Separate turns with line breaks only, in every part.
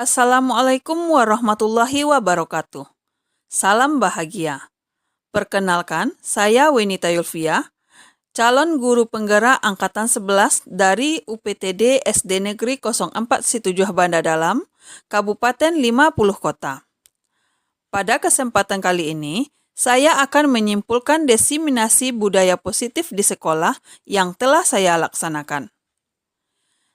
Assalamualaikum warahmatullahi wabarakatuh. Salam bahagia. Perkenalkan, saya Wenita Yulfia, calon guru penggerak Angkatan 11 dari UPTD SD Negeri 04 Situjuh Banda Dalam, Kabupaten 50 Kota. Pada kesempatan kali ini, saya akan menyimpulkan diseminasi budaya positif di sekolah yang telah saya laksanakan.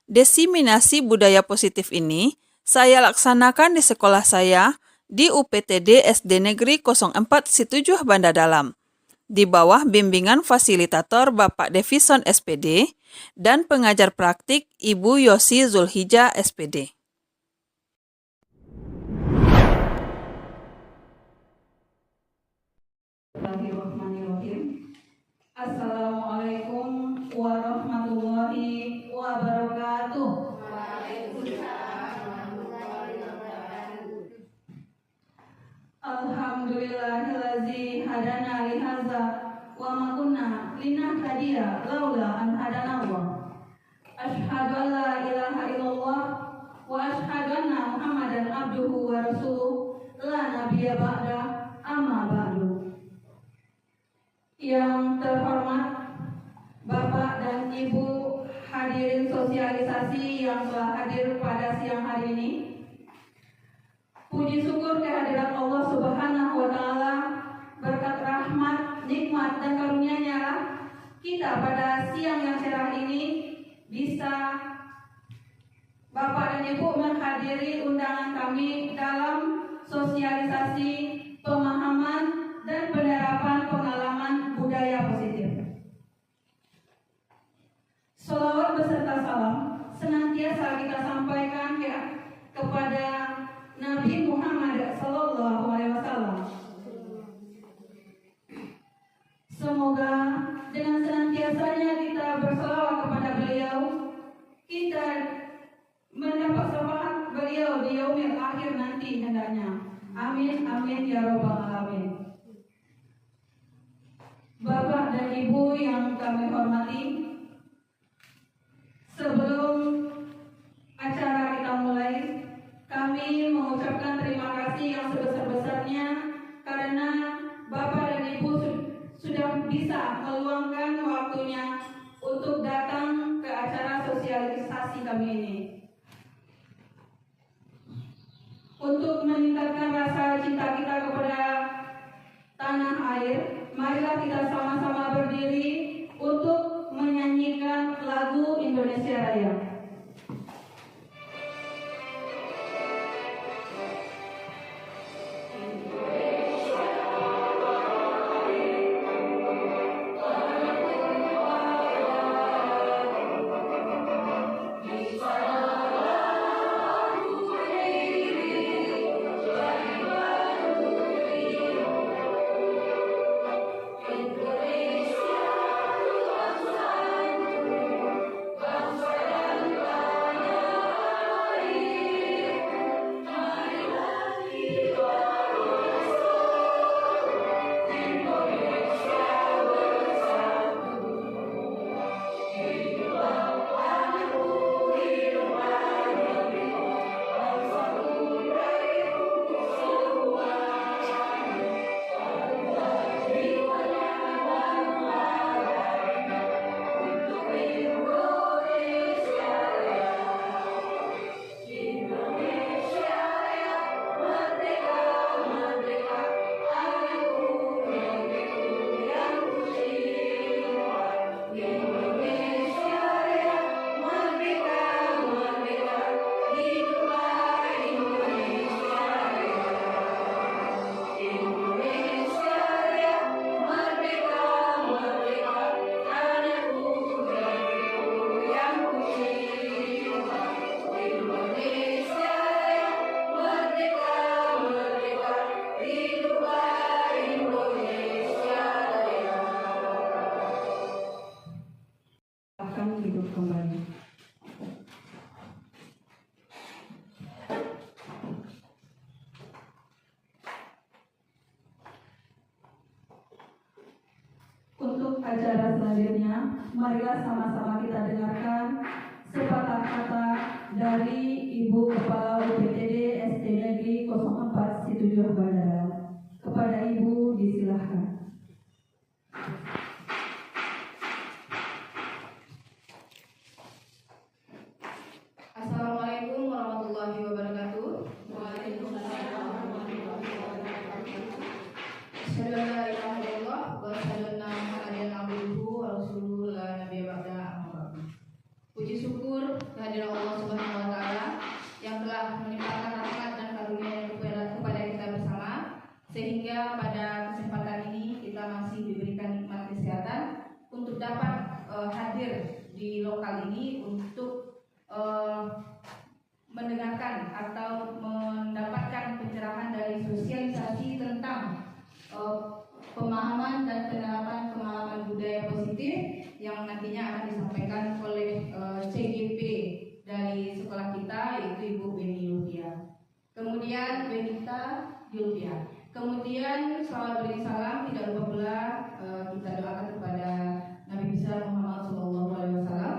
Diseminasi budaya positif ini saya laksanakan di sekolah saya di UPTD SD Negeri 04 Situjuh Banda Dalam, di bawah bimbingan fasilitator Bapak Devison SPD dan pengajar praktik Ibu Yosi Zulhijjah SPD.
Assalamualaikum warahmatullahi wabarakatuh. Alhamdulillahillazi hadana lihaza wa ma kunna linahtadiya laula an hadanallah. Asyhadu an la ilaha illallah wa asyhadu anna Muhammadan abduhu wa rasuluh la nabiyya ba'da amma ba'du. Yang terhormat Bapak dan Ibu hadirin sosialisasi yang telah hadir pada siang hari ini. Puji syukur kehadirat Allah Subhanahu wa Ta'ala, berkat rahmat, nikmat, dan karunia-Nya kita pada siang yang cerah ini bisa Bapak dan Ibu menghadiri undangan kami dalam sosialisasi pemahaman dan penerapan pengalaman budaya positif. Sholawat beserta salam senantiasa kita sampaikan kepada Nabi Muhammad SAW. Semoga dengan senantiasanya kita berselawat kepada beliau, kita mendapat syafaat beliau di yaumil akhir nanti hendaknya. Amin, amin, ya robbal alamin. Bapak dan Ibu yang kami hormati, sebelum acara kita mulai, kami mengucapkan terima kasih yang sebesar-besarnya karena Bapak dan Ibu sudah bisa meluangkan waktunya untuk datang ke acara sosialisasi kami ini. Untuk meningkatkan rasa cinta kita kepada tanah air, marilah kita sama-sama berdiri untuk menyanyikan lagu Indonesia Raya. Untuk acara selanjutnya, marilah sama-sama kita dengarkan sepatah kata dari Ibu Kepala UPTD
ini untuk mendengarkan atau mendapatkan pencerahan dari sosialisasi tentang pemahaman dan penerapan pengalaman budaya positif yang nantinya akan disampaikan oleh CGP dari sekolah kita, yaitu Ibu Beni Yulvia. Kemudian Benita Yulvia. Kemudian salawat beri salam tidak lupa pula kita doakan kepada Nabi besar Muhammad SAW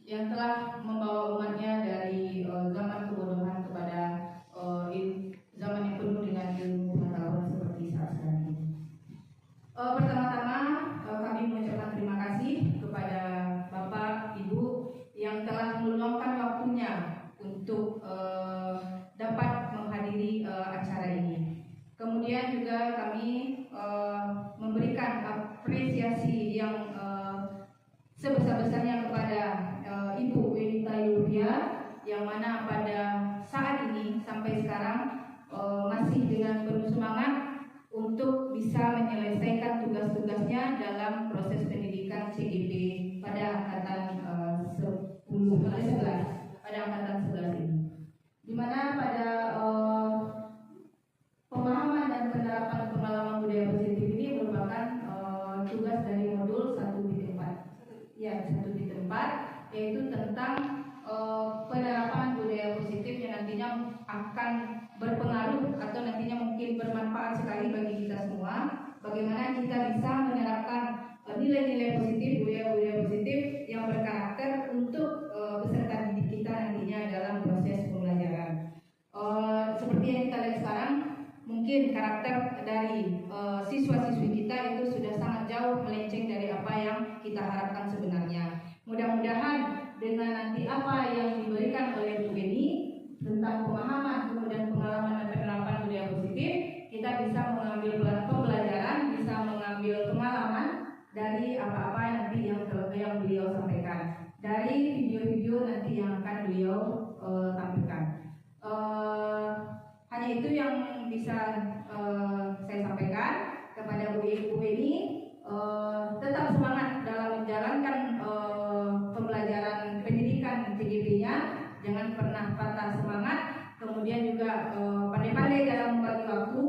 yang telah membawa umatnya dari zaman kebodohan kepada zaman yang penuh dengan ilmu pengetahuan seperti saat sekarang ini. Pertama-tama kami mengucapkan terima kasih kepada Bapak Ibu yang telah meluangkan waktunya untuk dapat menghadiri acara ini. Kemudian juga kami memberikan apresiasi yang sebesar-besarnya kepada Ibu Wenita Yulvia yang mana pada saat ini sampai sekarang masih dengan penuh semangat untuk bisa menyelesaikan tugas-tugasnya dalam proses pendidikan CGP pada angkatan 11 pada angkatan 11 ini. Di mana pada pemahaman dan penerapan pengalaman budaya positif ini merupakan tugas dari modul 1.4. Ya, 1.4 yaitu tentang penerapan budaya positif yang nantinya akan berpengaruh atau nantinya mungkin bermanfaat sekali bagi kita semua. Bagaimana kita bisa menerapkan nilai-nilai positif, budaya-budaya positif yang berkarakter untuk peserta didik kita nantinya dalam proses pembelajaran. Seperti yang kita lihat sekarang, mungkin karakter dari siswa-siswi kita itu sudah sangat jauh melenceng dari apa yang kita harapkan sebenarnya. Mudah-mudahan dengan nanti apa yang diberikan oleh Bu Beni tentang pemahaman, kemudian pengalaman dan penerapan budaya positif, kita bisa mengambil pembelajaran, bisa mengambil pengalaman dari apa-apa nanti yang beliau sampaikan, dari video-video nanti yang akan beliau tampilkan. Hanya itu yang bisa saya sampaikan kepada Bu Beni. Tetap semangat dalam menjalankan pembelajaran pendidikan CGP-nya, jangan pernah patah semangat, kemudian juga pandai-pandai dalam membagi waktu.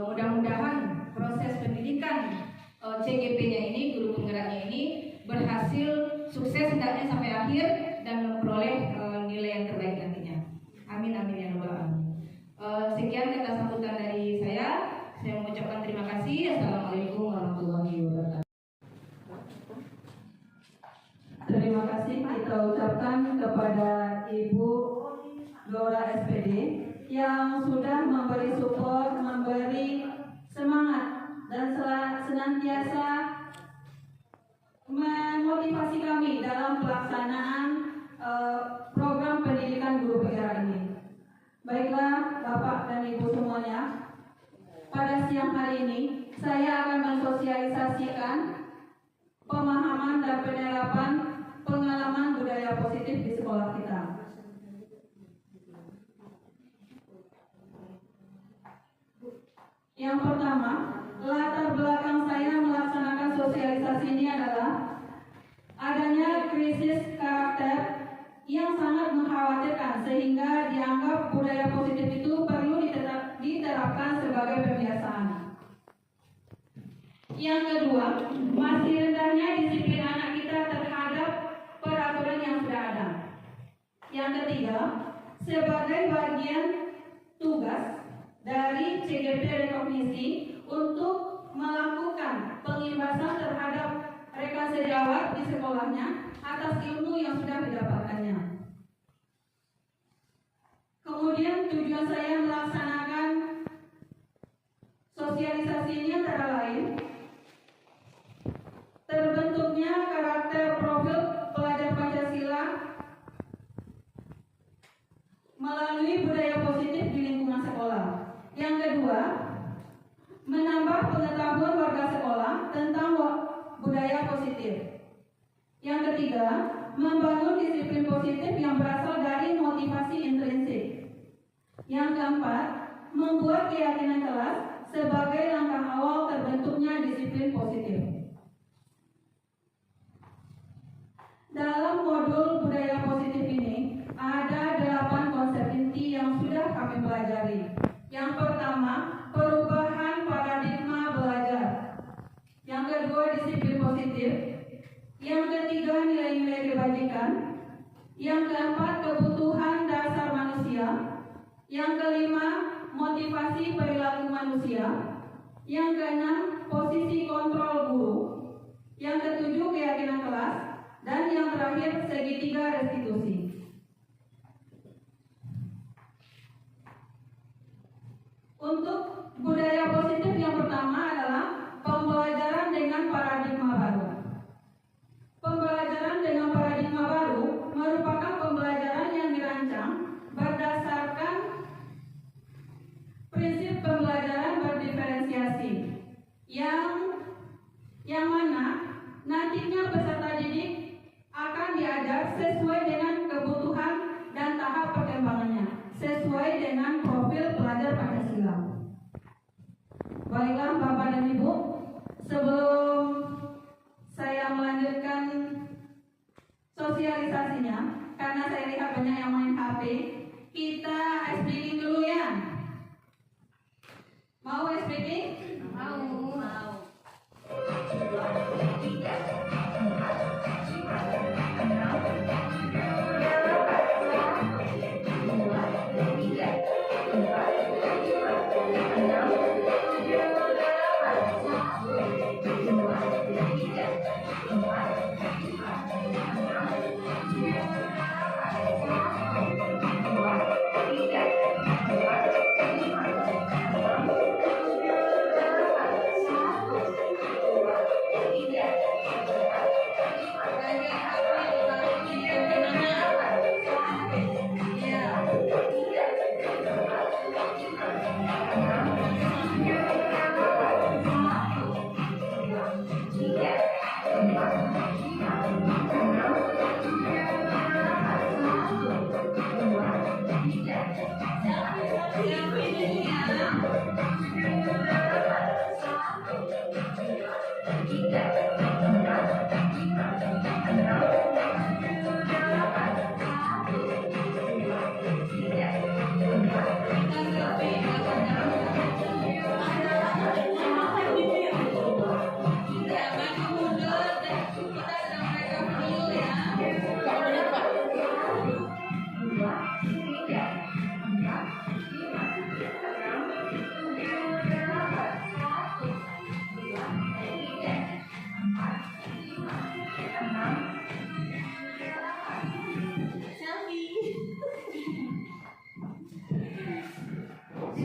Mudah-mudahan proses pendidikan CGP-nya ini, guru penggeraknya ini berhasil sukses hendaknya sampai akhir dan memperoleh nilai yang terbaik nantinya. Amin amin ya rabbal alamin. Sekian kata sambutan dari saya. Saya mengucapkan terima kasih. Assalamualaikum warahmatullahi wabarakatuh.
Terima kasih kita ucapkan kepada Ibu Dora SPD yang sudah memberi support, memberi semangat dan senantiasa memotivasi kami dalam pelaksanaan program pendidikan guru penggerak ini. Baiklah Bapak dan Ibu semuanya, pada siang hari ini saya akan mensosialisasikan pemahaman dan penerapan pengalaman budaya positif di sekolah kita. Yang pertama, latar belakang saya melaksanakan sosialisasi ini adalah adanya krisis karakter yang sangat mengkhawatirkan sehingga dianggap budaya positif itu perlu diterapkan sebagai kebiasaan. Yang kedua, masih rendahnya disiplin anak kita terhadap peraturan yang sudah ada. Yang ketiga, sebagai bagian tugas dari CGP Rekognisi untuk melakukan pengimbasan terhadap rekan sejawat di sekolahnya atas ilmu yang sudah didapatkannya. Kemudian tujuan saya melaksanakan sosialisasi ini antara lain terbentuknya karakter profil pelajar Pancasila melalui budaya positif di lingkungan sekolah. Yang kedua, menambah pengetahuan warga sekolah tentang budaya positif. Yang ketiga, membangun disiplin positif yang berasal dari motivasi intrinsik. Yang keempat, membuat keyakinan kelas sebagai langkah awal terbentuknya disiplin positif. Dalam modul budaya positif ini, ada 8 konsep inti yang sudah kami pelajari. Yang pertama, perubahan paradigma belajar. Yang kedua, disiplin positif. Yang ketiga, nilai-nilai kebajikan. Yang keempat, kebutuhan dasar manusia. Yang kelima, motivasi perilaku manusia. Yang keenam, posisi kontrol guru. Yang ketujuh, keyakinan kelas. Dan yang terakhir, segitiga restitusi. Untuk budaya positif yang pertama adalah pembelajaran dengan paradigma baru. Pembelajaran dengan paradigma baru merupakan pembelajaran yang dirancang berdasarkan prinsip pembelajaran berdiferensiasi yang mana nantinya peserta didik akan diajar sesuai dengan kebutuhan dan tahap perkembangannya, sesuai dengan profil pelajar Pancasila. Baiklah Bapak dan Ibu, sebelum saya melanjutkan sosialisasinya, karena saya lihat banyak yang main HP, kita ice breaking dulu ya. Mau ice breaking? Mau.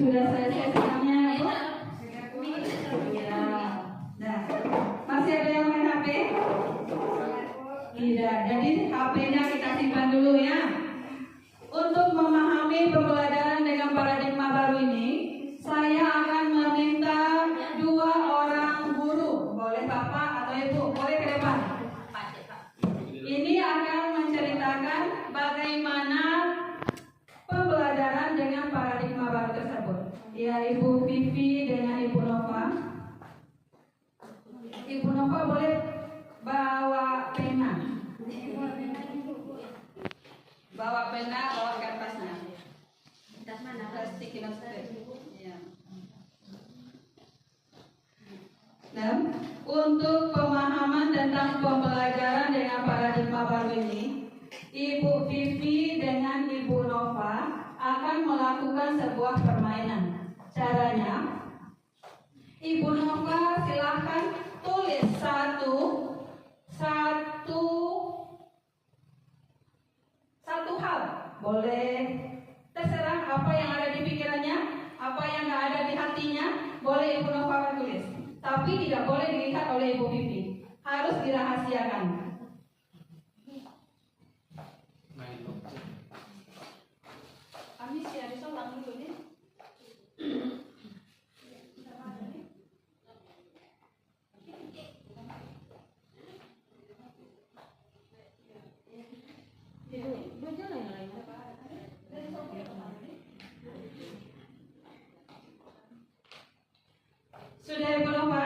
Sudah selesai semuanya, Bu? Ya. Nah, masih ada yang main HP? Tidak. Jadi HP-nya kita simpan dulu ya. Untuk memahami pembelajaran dengan paradigma baru ini, saya akan meminta 2 orang guru, boleh Bapak atau Ibu, boleh ke depan. Ini akan menceritakan bagaimana pembelajaran dengan paradigma baru tersebut. Ya, Ibu Vivi dengan Ibu Nova. Ibu Nova boleh bawa pena. Bawa pena, bawa kertasnya. Kertas mana? Sticky note. Ya. Dan untuk pemahaman tentang pembelajaran dengan paradigma baru ini, Ibu Vivi dengan Ibu Nova akan melakukan sebuah permainan. Caranya, Ibu Nova silahkan tulis satu hal. Boleh terserah apa yang ada di pikirannya, apa yang nggak ada di hatinya, boleh Ibu Nova tulis. Tapi tidak boleh dilihat oleh Ibu Vivi. Harus dirahasiakan. Amis ya, disolang dulu nih. Sudah Ibu Nova?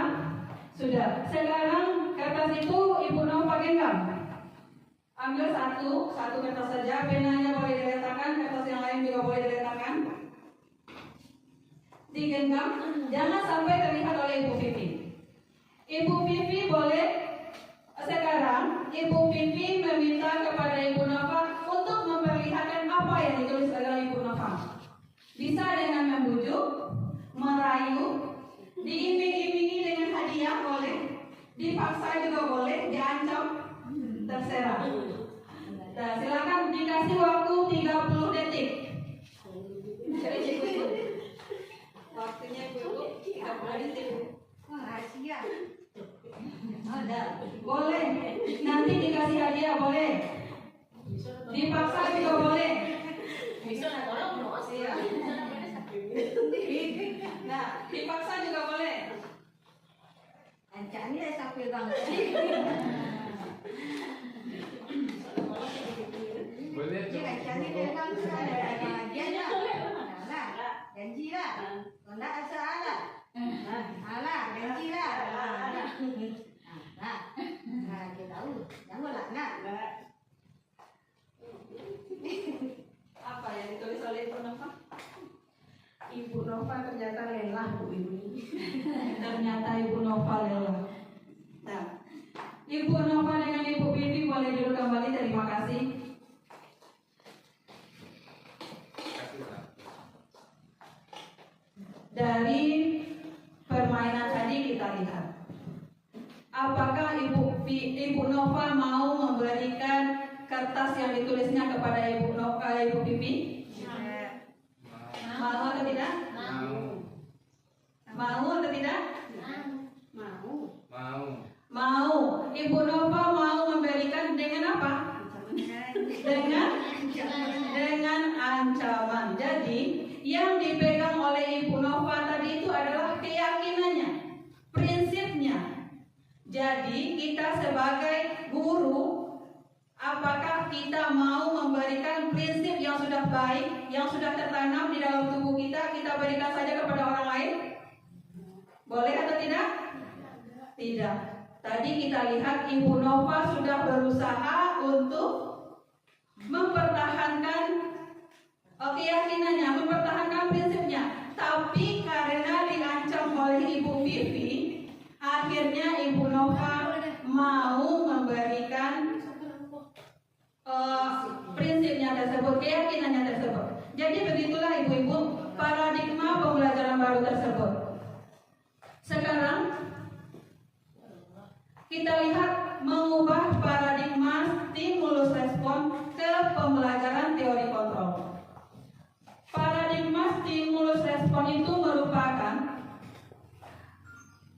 Sudah. Sekarang kertas itu Ibu Nova pakai ambil satu kertas saja, penanya boleh diletakkan, kertas yang lain juga boleh diletakkan. Digenggam, jangan sampai terlihat oleh Ibu Vivi. Ibu Vivi boleh sekarang, Ibu Vivi meminta kepada Ibu Nova untuk memperlihatkan apa yang ditulis oleh Ibu Nova. Bisa dengan membujuk, merayu, diiming-imingi dengan hadiah boleh, dipaksa juga boleh, diancam, terserah. Nah, silakan dikasih waktu 30 detik. Waktunya Ibu 30 detik. Boleh, nanti dikasih hadiah boleh, dipaksa juga boleh. Nah, dipaksa juga boleh. Apa yang ditulis oleh Ibu Nova?
Ibu Nova ternyata lelah Bu ini.
Ternyata Ibu Nova lelah. Nah, Ibu Nova dengan Ibu Vivi boleh duduk kembali. Terima kasih. Dari permainan tadi kita lihat, apakah Ibu Nova mau memberikan kertas yang ditulisnya kepada Ibu Vivi? Mau atau tidak? Mau atau tidak? Mau. Ibu Nova mau memberikan dengan apa? Dengan ancaman. Jadi yang dipegang oleh Ibu Nova tadi itu adalah keyakinannya, prinsipnya. Jadi kita sebagai guru, apakah kita mau memberikan prinsip yang sudah baik, yang sudah tertanam di dalam tubuh kita, kita berikan saja kepada orang lain? Boleh atau tidak? Tidak. Tadi kita lihat Ibu Nova sudah berusaha untuk mempertahankan keyakinannya, mempertahankan prinsipnya. Tapi karena diancam oleh Ibu Vivi, akhirnya Ibu Nova mau memberikan prinsipnya tersebut, keyakinannya tersebut. Jadi begitulah ibu-ibu paradigma pembelajaran baru tersebut. Sekarang kita lihat mengubah paradigma stimulus respon ke pembelajaran teori kontrol. Paradigma stimulus respon itu merupakan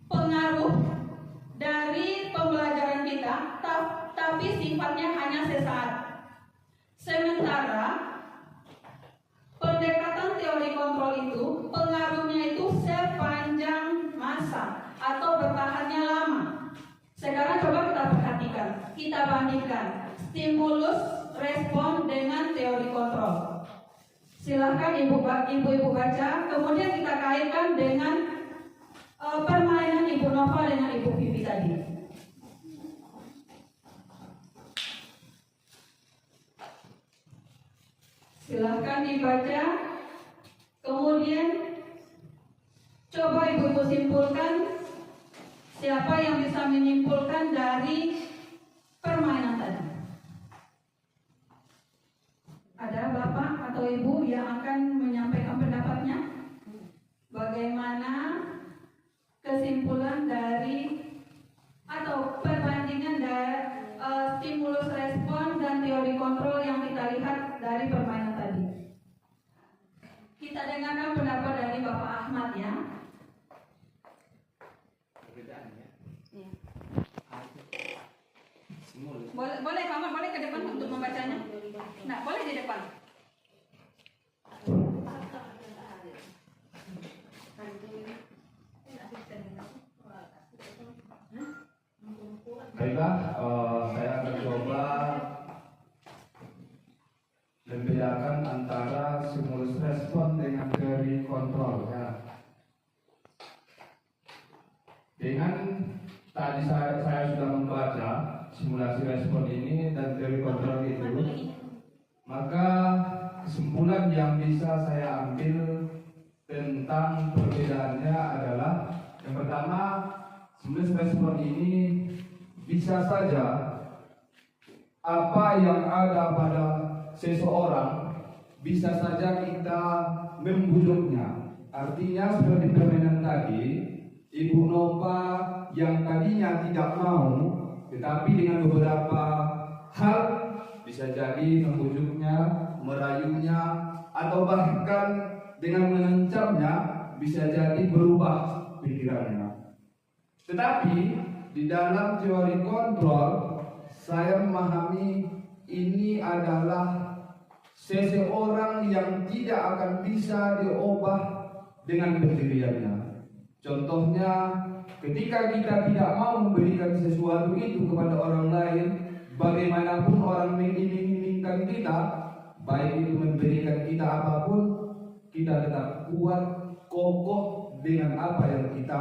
pengaruh dari pembelajaran kita, tapi sifatnya hanya sesaat. Sementara pendekatan teori kontrol itu pengaruhnya itu sepanjang masa atau bertahannya lama. Sekarang coba kita perhatikan, kita bandingkan stimulus respon dengan teori kontrol. Silahkan ibu-ibu baca, kemudian kita kaitkan dengan permainan Ibu Nova dengan Ibu Vivi tadi. Silahkan dibaca, kemudian coba ibu-ibu simpulkan siapa yang bisa menyimpulkan dari permainan tadi. Ada bapak atau ibu yang akan menyampaikan pendapatnya? Bagaimana kesimpulan dari atau perbandingan dari stimulus respon dan teori kontrol yang kita lihat dari permainan tadi? Kita dengarkan pendapat dari Bapak Ahmad ya. Boleh kamu boleh ke depan untuk membacanya. Nah, boleh di depan.
Baiklah, saya akan coba membedakan antara stimulus respon dengan teori kontrol ya. Dengan tadi saya sudah membaca simulasi respon ini dan teori kontrol itu, maka kesimpulan yang bisa saya ambil tentang perbedaannya adalah yang pertama, simulasi respon ini bisa saja apa yang ada pada seseorang bisa saja kita membujuknya. Artinya seperti permainan tadi, Ibu Nova yang tadinya tidak mau, tetapi dengan beberapa hal bisa jadi membujuknya, merayunya, atau bahkan dengan mengancamnya bisa jadi berubah pikirannya. Tetapi di dalam teori kontrol, saya memahami ini adalah seseorang yang tidak akan bisa diubah dengan pendiriannya. Contohnya, ketika kita tidak mau memberikan sesuatu itu kepada orang lain, bagaimanapun orang menginginkan kita, baik itu memberikan kita apapun, kita tetap kuat, kokoh dengan apa yang kita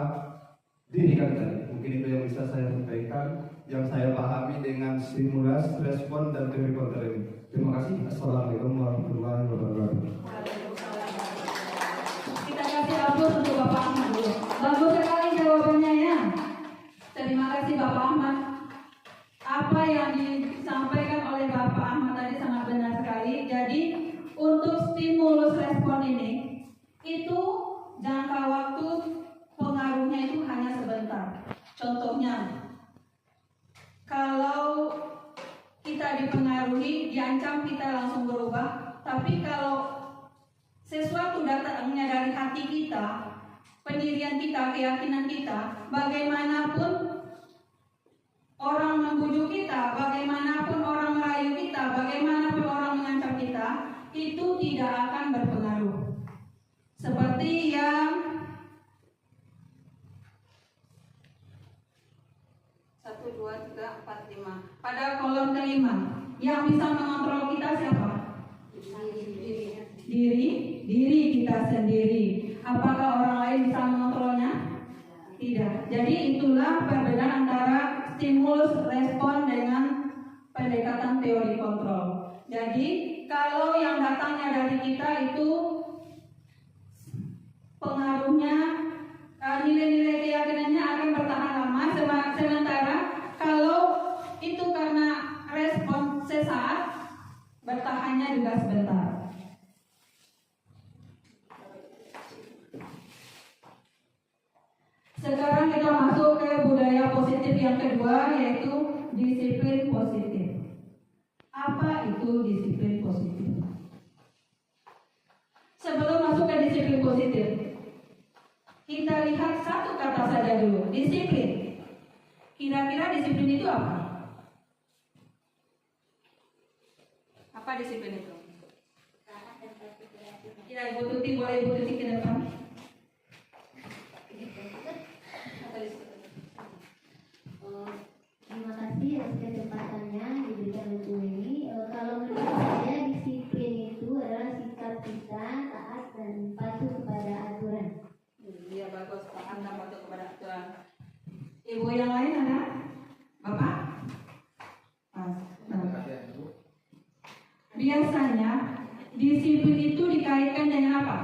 dirikan tadi. Mungkin itu yang bisa saya sampaikan, yang saya pahami dengan stimulus, respon, dan teori kontrol ini. Terima kasih. Assalamualaikum warahmatullahi wabarakatuh.
Kita kasih aplaus untuk Bapak Ahmad dulu. Bagus sekali jawabannya ya. Terima kasih Bapak Ahmad. Apa yang disampaikan oleh Bapak Ahmad tadi sangat benar sekali. Jadi untuk stimulus respon ini, itu jangka waktu pengaruhnya itu hanya sebentar. Contohnya, kalau kita dipengaruhi, diancam, kita langsung berubah. Tapi kalau sesuatu datangnya dari hati kita, pendirian kita, keyakinan kita, bagaimanapun orang membujuk kita, bagaimanapun orang merayu kita, bagaimanapun orang mengancam kita, itu tidak akan berpengaruh. Seperti yang 1, 2, 3, 4, 5. Pada kolom kelima, yang bisa mengontrol kita siapa? Diri kita sendiri. Apakah orang lain bisa mengontrolnya? Tidak. Jadi itulah perbedaan antara stimulus respon dengan pendekatan teori kontrol. Jadi kalau yang datangnya dari kita itu pengaruhnya, nilai-nilai keyakinannya akan bertahan lama. Sementara kalau itu karena respon sesaat, bertahannya juga sebentar. Sekarang kita masuk ke budaya positif yang kedua, yaitu disiplin positif. Apa itu disiplin positif? Sebelum masuk ke disiplin positif, kita lihat satu kata saja dulu, disiplin. Kira-kira disiplin itu apa? Apa disiplin itu? Ya, Ibu Tuti, boleh Ibu Tuti ke depan.
Terima kasih atas kesempatannya diberikan untuk ini. Kalau menurut saya disiplin itu adalah sikap kita taat dan patuh kepada aturan.
Iya, bagus, paham dan patuh kepada aturan. Ibu yang lain ada? Bapak? Biasanya disiplin itu dikaitkan dengan apa?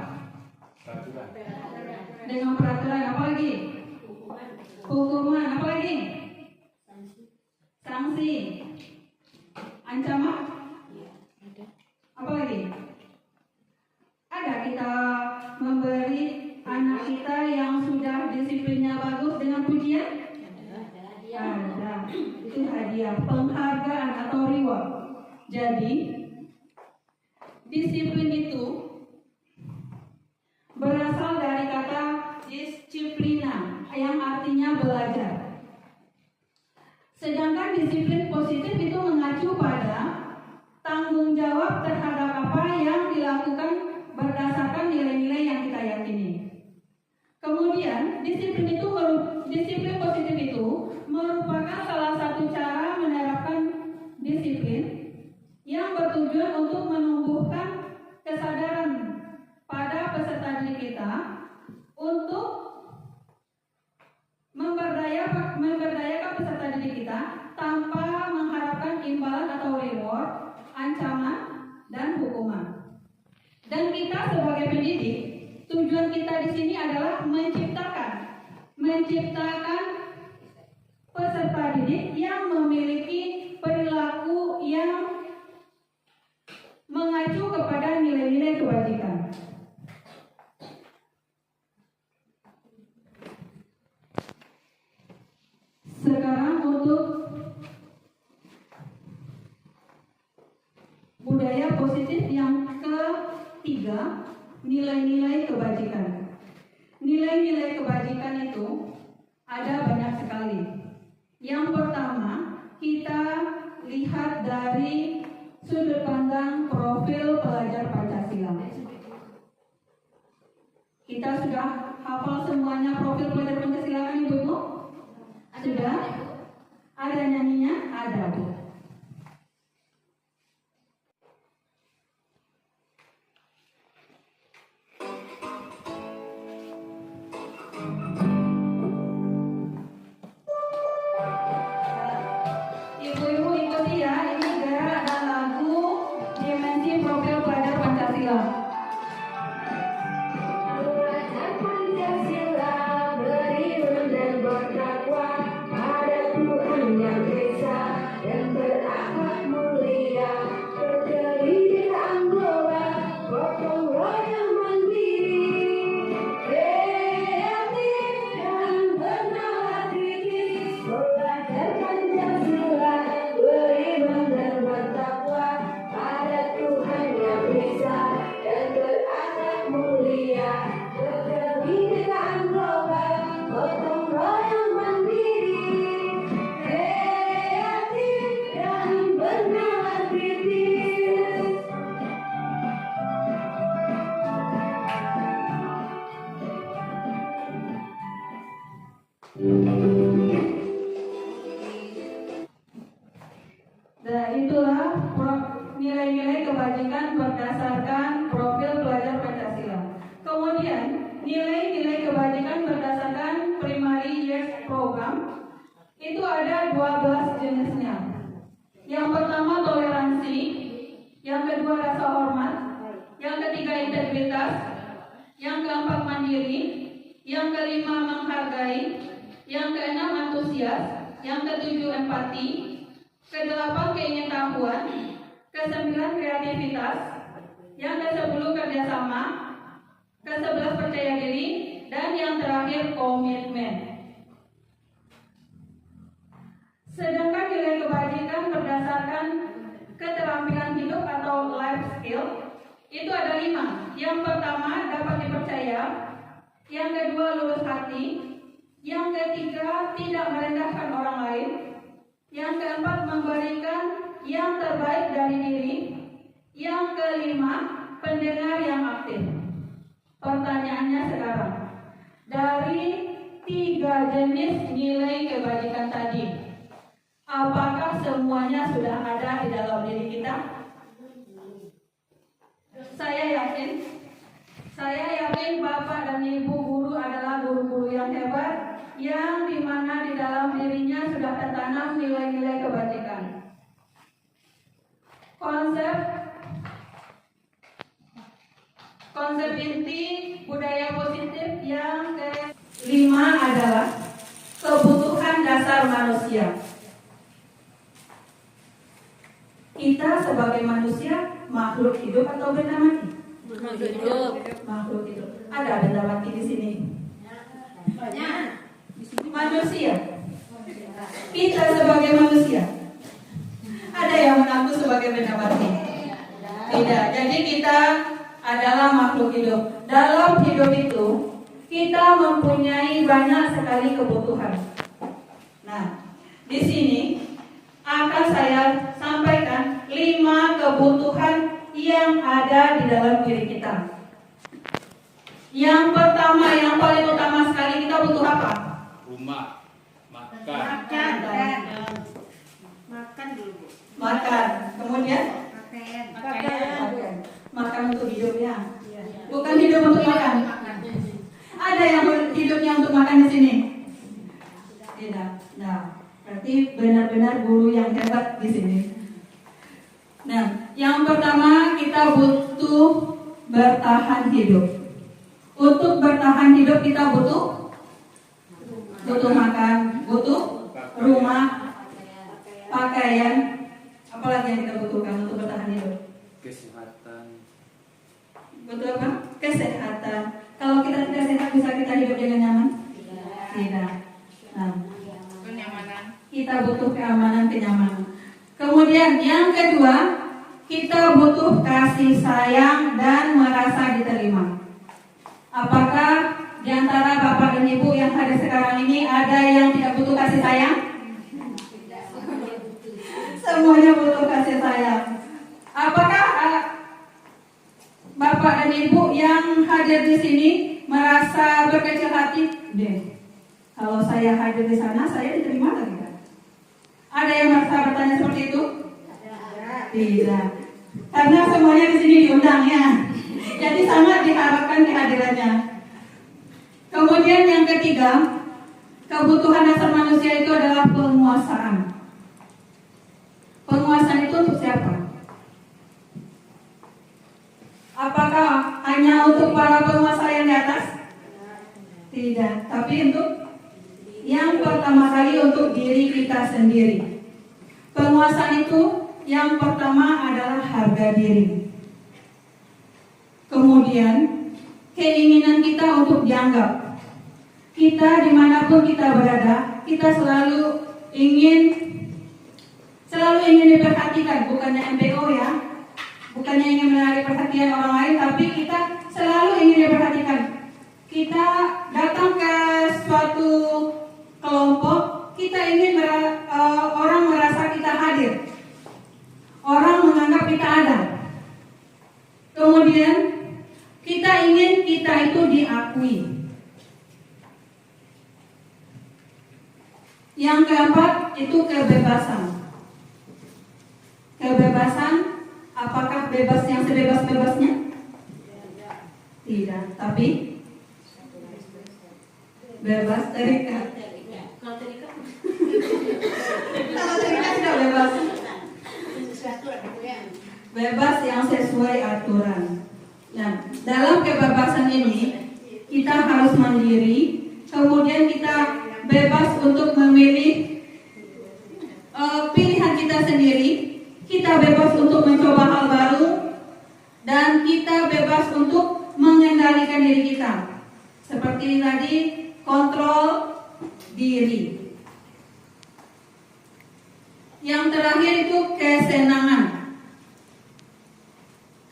Dengan peraturan, apa lagi? Hukuman, apa lagi? Sanksi. Ancaman? Apa lagi? Ada kita memberi anak kita yang sudah disiplinnya bagus dengan pujian? Ada. Itu hadiah, penghargaan atau reward. Jadi disiplin itu berasal dari kata disiplina yang artinya belajar. Sedangkan disiplin positif itu mengacu pada tanggung jawab terhadap apa yang dilakukan berdasarkan nilai-nilai yang kita yakini. Kemudian disiplin positif itu merupakan salah satu cara menerapkan disiplin yang bertujuan untuk menumbuhkan kesadaran pada peserta didik kita untuk memberdayakan peserta didik kita tanpa tujuan kita di sini adalah menciptakan peserta didik yang memiliki perilaku yang mengacu kepada nilai-nilai kebajikan. Sekarang untuk budaya positif yang ketiga, nilai-nilai kebajikan. Nilai-nilai kebajikan itu ada banyak sekali. Yang pertama, kita lihat dari sudut pandang profil pelajar Pancasila. Kita sudah hafal semuanya profil pelajar Pancasila kan Ibu? Sudah? Ada nyanyinya? Ada, Bu. Ibu-ibu ikuti ya, ini gara ada lagu Dimensi Profil Pelajar Pancasila.
Pelajar Pancasila beriman dan bertakwa pada Tuhan Yang Esa dan berakhlak mulia, berkeadilan global, gotong royong mandiri, kreatif dan bernalar kritis. Pelajar Pancasila beriman dan bertakwa pada Tuhan Yang Esa dan berakhlak mulia, berkeadilan global, gotong royong mandiri, kreatif dan bernalar kritis.
Nah, itulah nilai-nilai kebajikan berdasarkan profil pelajar Pancasila. Kemudian, nilai-nilai kebajikan berdasarkan Primary Years Program itu ada 12 jenisnya. Yang pertama toleransi, yang kedua rasa hormat, yang ketiga integritas, yang keempat mandiri, yang kelima menghargai, yang keenam antusias, yang ketujuh empati, kedelapan keingetahuan, kesembilan kreativitas, yang ke-10 kerjasama, ke-11 percaya diri, dan yang terakhir komitmen. Sedangkan nilai kebajikan berdasarkan keterampilan hidup atau life skill itu ada 5. Yang pertama dapat dipercaya, yang kedua lurus hati, yang ketiga tidak merendahkan orang lain, yang keempat memberikan yang terbaik dari diri, yang kelima pendengar yang aktif. Pertanyaannya sekarang, dari 3 jenis nilai kebajikan tadi, apakah semuanya sudah ada di dalam diri kita? Saya yakin Bapak dan Ibu guru adalah guru-guru yang hebat, yang dimana di dalam dirinya sudah tertanam nilai-nilai kebajikan. Konsep inti budaya positif yang ke-5 adalah kebutuhan dasar manusia. Kita sebagai manusia makhluk hidup atau benda mati? Makhluk hidup. Ada benda mati di sini? Manusia. Kita sebagai manusia. Ada yang mengaku sebagai benda mati? Tidak. Jadi kita adalah makhluk hidup. Dalam hidup itu kita mempunyai banyak sekali kebutuhan. Nah, di sini akan saya sampaikan 5 kebutuhan yang ada di dalam diri kita. Yang pertama, yang paling utama sekali, kita butuh apa?
Rumah, makan.
Makan dulu, Bu.
Makan. Kemudian?
Pakaian.
Makan untuk hidupnya. Bukan hidup untuk makan. Ada yang hidupnya untuk makan di sini? Tidak. Nah, berarti benar-benar guru yang hebat di sini. Nah, yang pertama kita butuh bertahan hidup. Untuk bertahan hidup kita butuh makan, butuh rumah, pakaian, apalagi yang kita butuhkan untuk bertahan hidup?
Kesehatan.
Butuh apa? Kesehatan. Kalau kita tidak sehat, bisa kita hidup dengan nyaman? Tidak. Nah,
Kenyamanan.
kita butuh keamanan, kenyamanan. Kemudian yang kedua, kita butuh kasih sayang dan merasa diterima. Apakah di antara Bapak dan Ibu yang hadir sekarang ini ada yang tidak butuh kasih sayang? Semuanya butuh kasih sayang. Apakah Bapak dan Ibu yang hadir di sini merasa berkecil hati? Deh, kalau saya hadir di sana, saya diterima atau tidak? Ada yang merasa bertanya seperti itu? Tidak. Karena semuanya di sini diundang ya. Jadi sangat diharapkan kehadirannya. Kemudian yang ketiga, kebutuhan dasar manusia itu adalah penguasaan. Penguasaan itu untuk siapa? Apakah hanya untuk para penguasa yang di atas? Tidak, tapi untuk yang pertama kali untuk diri kita sendiri. Penguasaan itu yang pertama adalah harga diri. Kemudian keinginan kita untuk dianggap. Kita dimanapun kita berada, kita selalu ingin diperhatikan, bukannya MPO ya, bukannya ingin menarik perhatian orang lain, tapi kita selalu ingin diperhatikan. Kita datang ke suatu kelompok, kita ingin orang merasa kita hadir, orang menganggap kita ada. Kemudian kita ingin kita itu diakui. Yang keempat itu kebebasan. Kebebasan, apakah bebas yang sebebas-bebasnya? Tidak, tapi bebas terikat. Kalau terikat tidak bebas. Bebas yang sesuai aturan. Nah, dalam kebebasan ini kita harus mandiri, kemudian kita bebas untuk memilih pilihan kita sendiri, kita bebas untuk mencoba hal baru, dan kita bebas untuk mengendalikan diri kita. Seperti tadi, kontrol diri. Yang terakhir itu kesenangan.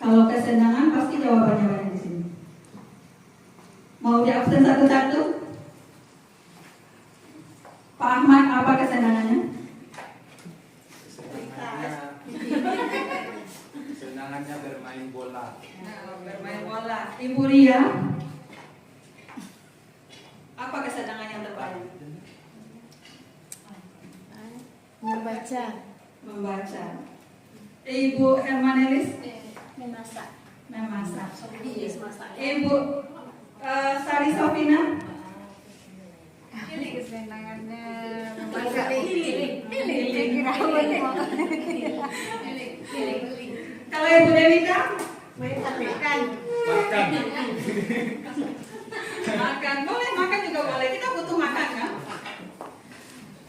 Kalau kesenangan pasti jawabannya banyak di sini. Mau di absen satu-satu? Pak Ahmad, apa kesenangannya?
Kesenangannya bermain bola.
Bermain bola. Ibu Ria, apa kesenangan yang terbanyak?
Membaca.
Membaca. Ibu Hermanelis?
Memasak.
Memasak.
Memasak.
Ibu Sari Sofina?
Ini kesenangannya
Memasak.
Kalau Ibu Devita?
makan.
Makan. Boleh, makan juga boleh. Kita butuh makan kan?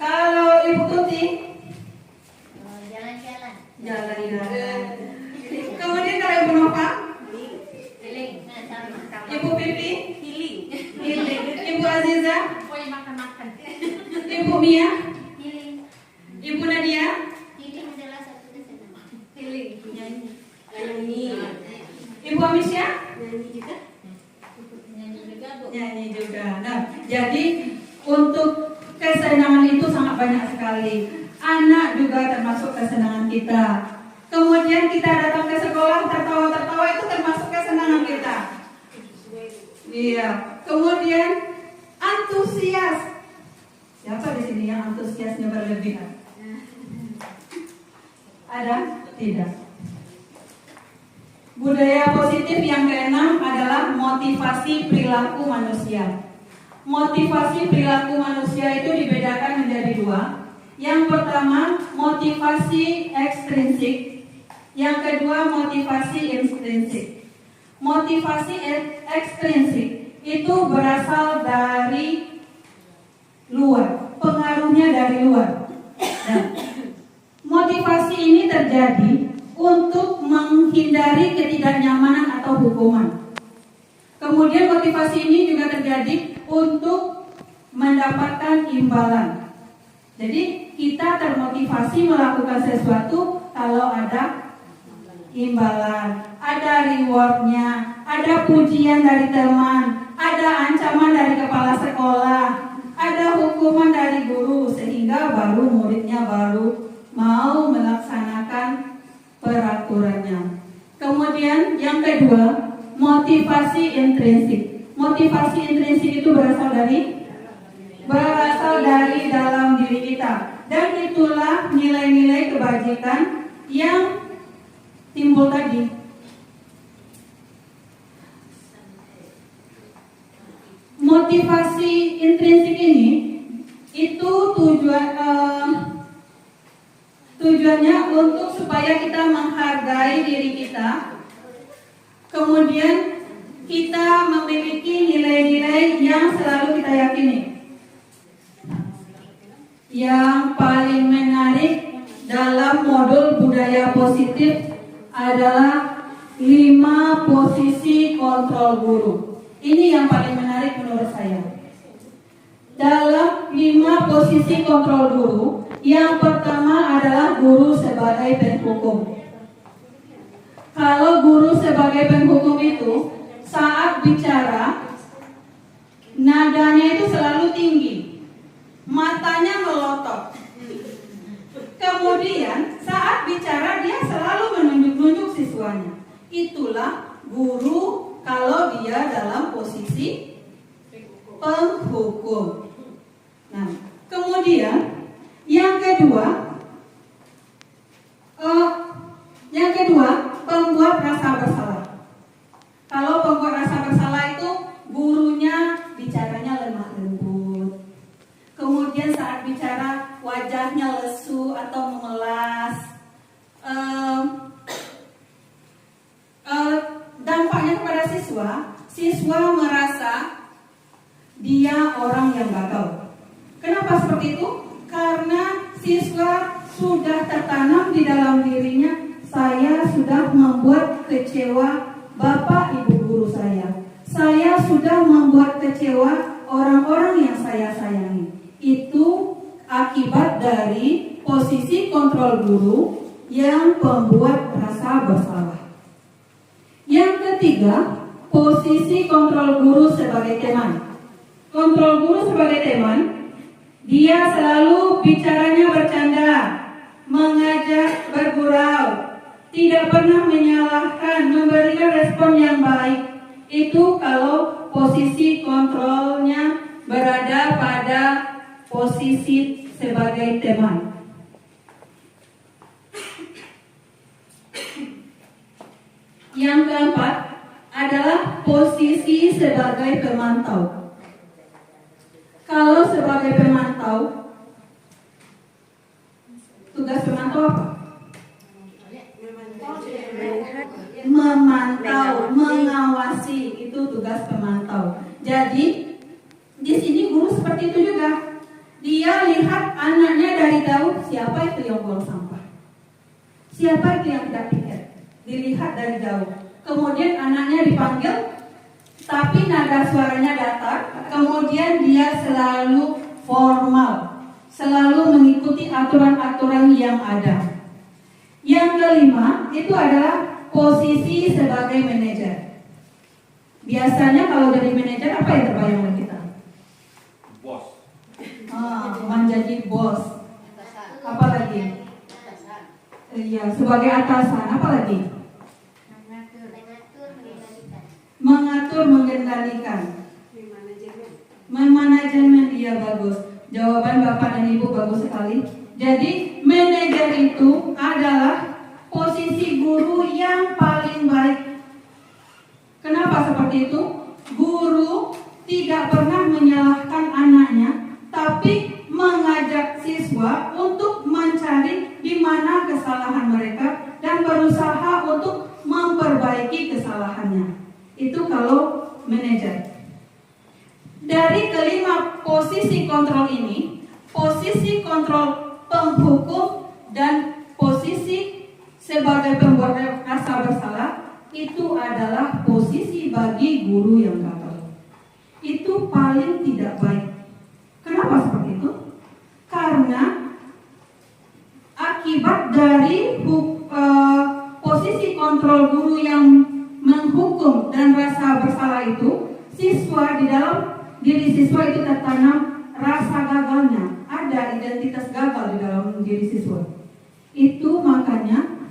Kalau Ibu Tuti?
Jalan-jalan.
Jalan-jalan. Kemudian kalau Ibu Nova?
Healing.
Ibu Pipi?
Healing.
Healing. Ibu Aziza?
Pokoknya makan-makan.
Ibu Mia?
Healing.
Ibu Nadia?
Healing adalah satu kesenangan.
Healing.
Nyanyi.
Ibu Amisya?
Nyanyi juga. Nyanyi juga, Bu.
Nyanyi juga. Nah, jadi untuk kesenangan itu sangat banyak sekali. Anak juga termasuk kesenangan kita. Kemudian kita datang ke sekolah tertawa-tertawa itu termasuk kesenangan kita. Iya. Kemudian antusias. Siapa di sini yang antusiasnya berlebihan? Ada? Tidak. Budaya positif yang keenam adalah motivasi perilaku manusia. Motivasi perilaku manusia itu dibedakan menjadi dua. Yang pertama, motivasi ekstrinsik. Yang kedua, motivasi intrinsik. Motivasi ekstrinsik itu berasal dari luar, pengaruhnya dari luar. Nah, motivasi ini terjadi untuk menghindari ketidaknyamanan atau hukuman. Kemudian motivasi ini juga terjadi untuk mendapatkan imbalan. Jadi kita termotivasi melakukan sesuatu kalau ada imbalan, ada rewardnya, ada pujian dari teman, ada ancaman dari kepala sekolah, ada hukuman dari guru, sehingga baru muridnya baru mau melaksanakan peraturannya. Kemudian yang kedua, motivasi intrinsik. Motivasi intrinsik itu berasal dari dalam diri kita, dan itulah nilai-nilai kebajikan yang timbul tadi. Motivasi intrinsik ini itu tujuannya untuk supaya kita menghargai diri kita, kemudian kita memiliki nilai-nilai yang selalu kita yakini. Yang paling menarik dalam modul budaya positif adalah 5 posisi kontrol guru. Ini yang paling menarik menurut saya. Dalam 5 posisi kontrol guru, yang pertama adalah guru sebagai penghukum. Kalau guru sebagai penghukum itu saat bicara, nadanya itu selalu tinggi, matanya melotot. Kemudian saat bicara dia selalu menunjuk-nunjuk siswanya. Itulah guru kalau dia dalam posisi penghukum. Nah, kemudian yang kedua, pembuat rasa bersalah. Kalau pembuat rasa bersalah itu gurunya bicaranya lemah lembut. Kemudian saat bicara wajahnya lesu atau memelas. Dampaknya kepada siswa merasa dia orang yang gagal. Kenapa seperti itu? Karena siswa sudah tertanam di dalam dirinya, saya sudah membuat kecewa bapak ibu guru saya. Saya sudah membuat kecewa orang-orang yang saya sayangi. Itu akibat dari posisi kontrol guru yang membuat rasa bersalah. Yang ketiga, posisi kontrol guru sebagai teman. Kontrol guru sebagai teman, dia selalu bicaranya bercanda, mengajak bergurau, tidak pernah menyalahkan, memberikan respon yang baik. Itu kalau posisi kontrolnya berada pada posisi sebagai teman. Yang keempat adalah posisi sebagai pemantau. Kalau sebagai pemantau, tugas pemantau apa? Memantau, mengawasi, itu tugas pemantau. Jadi di sini guru seperti itu juga. Dia lihat anaknya dari jauh, siapa itu yang buang sampah, siapa itu yang tidak piket, dilihat dari jauh. Kemudian anaknya dipanggil, tapi nada suaranya datar. Kemudian dia selalu formal, selalu mengikuti aturan-aturan yang ada. Yang kelima itu adalah posisi sebagai manajer. Biasanya kalau jadi manajer, apa yang terbayang oleh kita?
Bos.
Menjadi bos. Apa lagi? Iya, sebagai atasan. Apa lagi? Mengatur, mengendalikan. Memanajemen, iya bagus. Jawaban Bapak dan Ibu bagus sekali. Jadi manajer itu adalah posisi guru yang paling baik. Kenapa seperti itu? Guru tidak pernah menyalahkan anaknya, tapi mengajak siswa untuk mencari di mana kesalahan mereka dan berusaha untuk memperbaiki kesalahannya. Itu kalau manajer. Dari kelima posisi kontrol ini, posisi kontrol penghukum dan posisi sebagai pembuat rasa bersalah itu adalah posisi bagi guru yang gagal. Itu paling tidak baik. Kenapa seperti itu? Karena akibat dari posisi kontrol guru yang menghukum dan rasa bersalah itu, siswa di dalam diri siswa itu tertanam rasa gagalnya, ada identitas gagal di dalam diri siswa. Itu makanya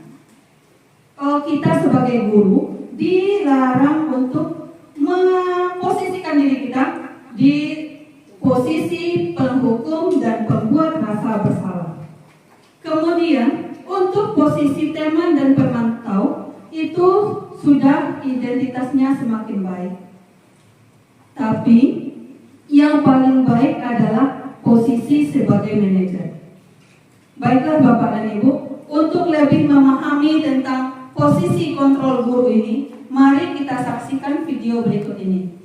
kita sebagai guru dilarang untuk memposisikan diri kita di posisi penghukum dan pembuat rasa bersalah. Kemudian untuk posisi teman dan pemantau itu sudah identitasnya semakin baik. Tapi yang paling baik adalah posisi sebagai manajer. Baiklah Bapak dan Ibu, untuk lebih memahami tentang posisi kontrol guru ini, mari kita saksikan video berikut ini.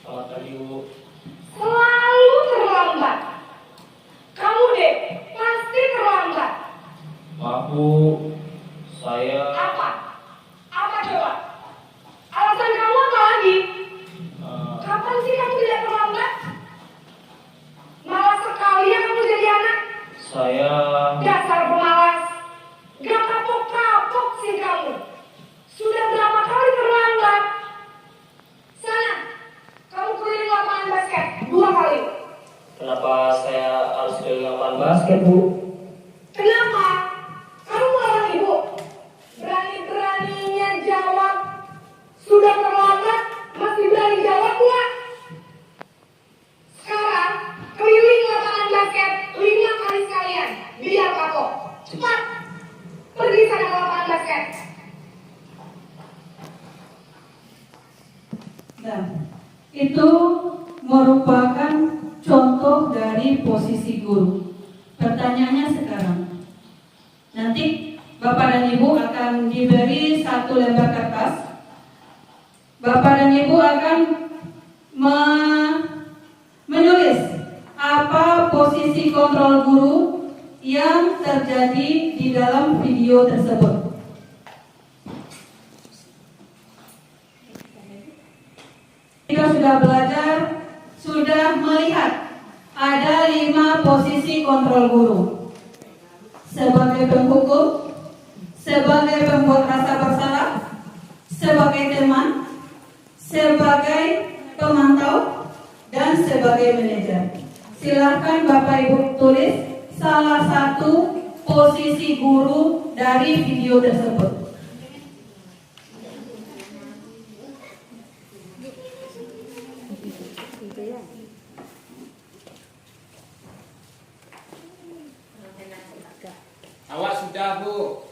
Selamat pagi, Bu.
Selalu terlambat. Kamu deh, pasti terlambat.
Maaf, Bu. Saya
Apa? Apa coba? Alasan kamu apa lagi? Kapan sih kamu tidak terlambat? Malas sekali ya kamu jadi anak.
saya
Dasar pemalas. Gak kapok-kapok sih kamu. Sudah berapa kali terlambat? Sana, kamu keliling lapangan basket 2 kali.
kenapa saya harus keliling lapangan basket, Bu?
Kenapa? Kamu melarang ibu. Berani-beraninya jawab. Sudah terlambat, masih berani jawab nggak? Sekarang, keliling lapangan basket 5 kali sekalian. Biar kapok. Cepat. Pergi sana ke lapangan basket.
Nah, itu merupakan contoh dari posisi guru. Pertanyaannya sekarang, nanti Bapak dan Ibu akan diberi 1 lembar kertas. Bapak dan Ibu akan menulis apa posisi kontrol guru yang terjadi di dalam video tersebut. Kita sudah belajar, sudah melihat ada 5 posisi kontrol guru. Sebagai penghukum, sebagai pembuat rasa bersalah, sebagai teman, sebagai pemantau, dan sebagai manajer. Silakan Bapak Ibu tulis salah satu posisi guru dari video tersebut.
Awas sudah, Bu.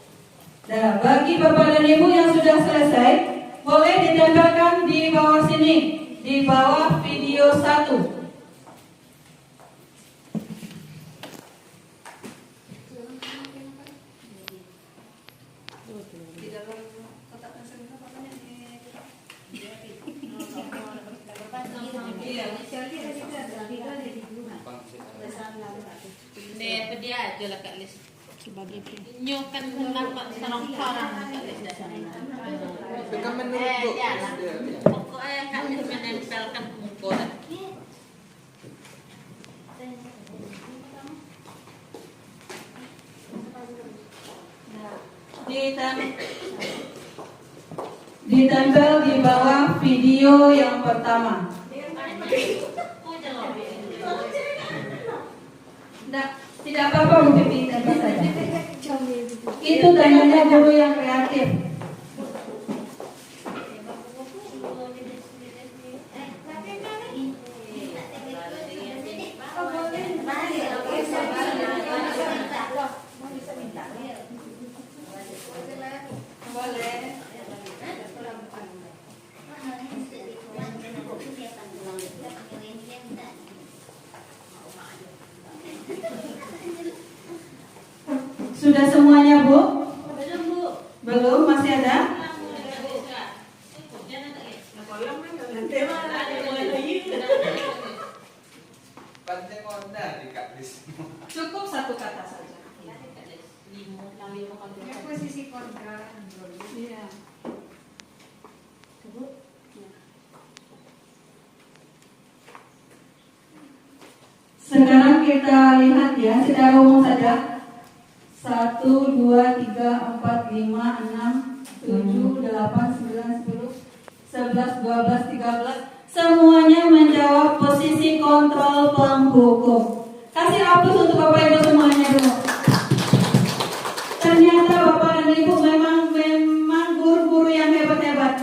Nah, bagi Bapak dan Ibu yang sudah selesai, boleh ditempelkan di bawah sini, di bawah video 1.
Dia aja lah Kak Lis. Nyokan nampak sarang-sarang Kak Lis dah sana.
Bukan menurut Bu.
Jalan. Pokoknya Kak Lis menempelkan muka dah.
Ditempel di bawah video yang pertama. Nah, tidak apa-apa Bu Pipi, tempel saja. Itu tandanya guru yang kreatif. Sudah semuanya, Bu?
Belum, Bu.
Belum, masih ada?
Pantai Honda di Kak Lis.
Cukup satu kata saja.
Posisi kontra.
Iya. Sekarang kita lihat ya, secara umum saja. 1, 2, 3, 4, 5, 6, 7, 8, 9, 10, 11, 12, 13. Semuanya menjawab posisi kontrol penghukum. Kasih aplaus untuk Bapak Ibu semuanya dulu. Ternyata Bapak dan Ibu memang guru-guru yang hebat-hebat.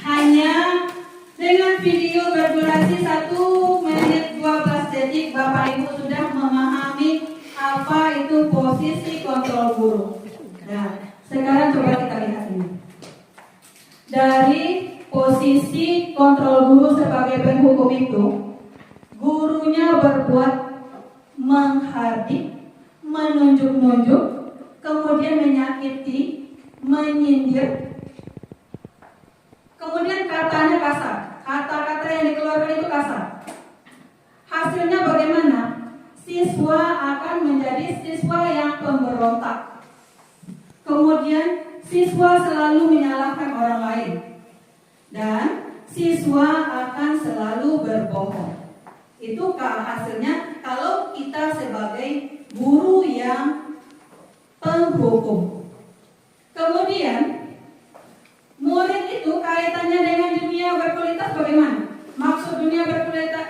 Hanya dengan video berdurasi 1 menit 12 detik Bapak Ibu sudah memahami apa itu posisi kontrol guru. Nah, sekarang coba kita lihat ini. Dari posisi kontrol guru sebagai penghukum itu, gurunya berbuat menghardik, menunjuk-nunjuk, kemudian menyakiti, menyindir, kemudian katanya kasar. Kata-kata yang dikeluarkan itu kasar. Hasilnya bagaimana? Siswa akan menjadi siswa yang pemberontak. Kemudian siswa selalu menyalahkan orang lain. Dan siswa akan selalu berbohong. Itu hasilnya kalau kita sebagai guru yang penghukum. Kemudian murid itu kaitannya dengan dunia berkualitas bagaimana? Maksud dunia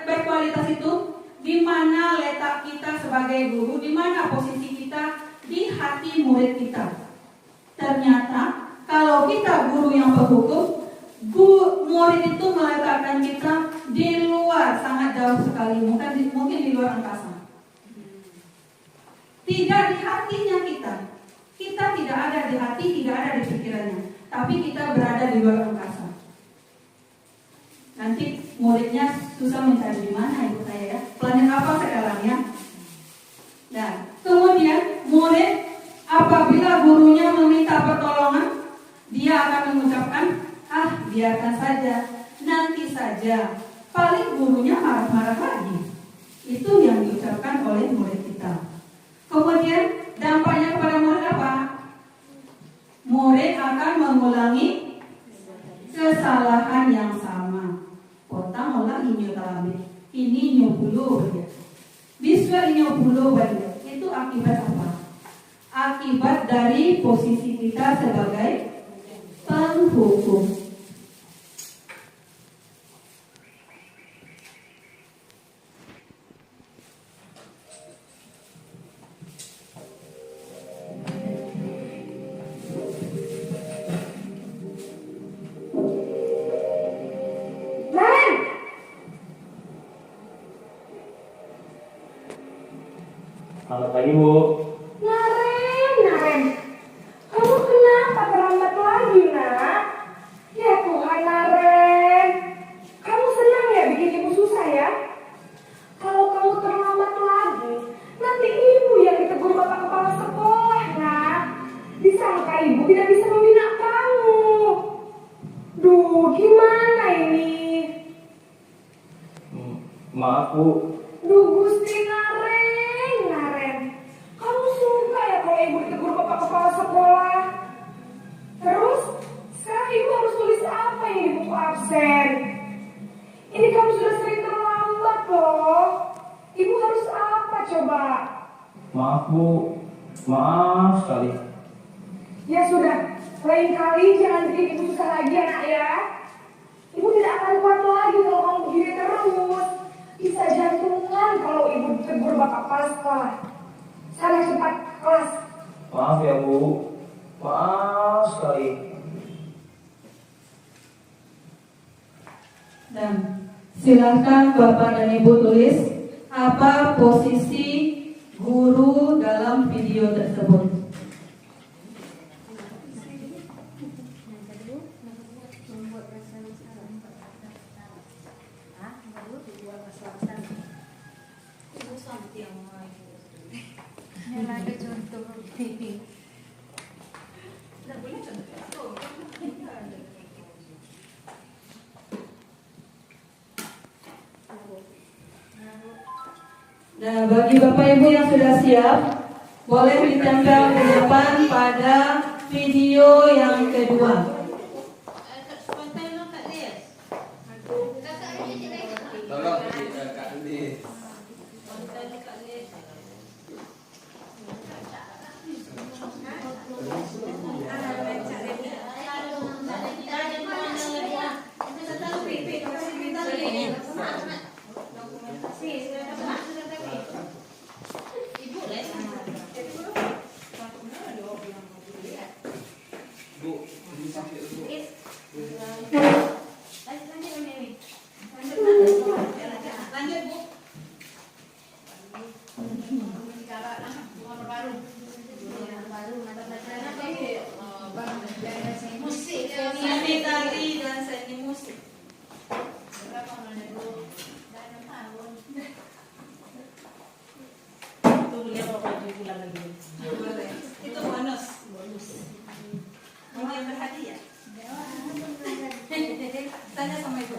berkualitas itu di mana letak kita sebagai guru, di mana posisi kita di hati murid kita. Ternyata kalau kita guru yang penghukum, murid itu meletakkan kita di luar, sangat jauh sekali, mungkin di luar angkasa. Tidak di hatinya kita. Kita tidak ada di hati, tidak ada di pikirannya. Tapi kita berada di luar angkasa. Nanti muridnya susah mencari di mana ibu saya ya. Planet apa sekarang ya? Nah, kemudian murid apabila gurunya meminta pertolongan, dia akan mengucapkan, biarkan saja, nanti saja. Paling gurunya marah-marah lagi. Itu yang diucapkan oleh murid kita. Kemudian dampaknya kepada murid apa? Murid akan mengulangi kesalahan yang sama. Potang olah inyo talabe. Ini inyo puluh ya. Bisa inyo puluh ya. Itu akibat apa? Akibat dari posisi kita sebagai penghukum.
Selamat pagi, Bu.
Naren, kamu kenapa terlambat lagi, nak? Ya Tuhan, Naren, kamu senang ya bikin ibu susah ya? Kalau kamu terlambat lagi, nanti ibu yang ditegur bapak kepala sekolah, nak. Disangka ibu tidak bisa membina kamu. Duh, gimana ini?
Maaf, Bu.
Duh, Gusti Naren, kamu suka ya kalau ibu ditegur bapak kepala sekolah? Terus, sekarang ibu harus tulis apa yang di buku absen? Ini kamu sudah sering terlambat loh. Ibu harus apa coba?
Maaf, Bu. Maaf sekali.
Ya sudah, lain kali jangan bikin ibu susah lagi ya, nak ya. Ibu tidak akan kuat lagi kalau kamu begini terus. Bisa jantungan kalau ibu ditegur bapak kepala sekolah. Sana cepat kelas.
Maaf ya, Bu. Maaf sekali.
Dan silakan Bapak dan Ibu tulis apa posisi guru dalam video tersebut.
Yang ada contoh.
Nah, bagi Bapak Ibu yang sudah siap, boleh ditempel ucapan pada video yang kedua.
Tolong Kak Lis. Bu, ini sakit Bu.
Seni tari dan seni musik. Boleh. Itu bonus. Ini yang berhadiah. Tanya sama ibu.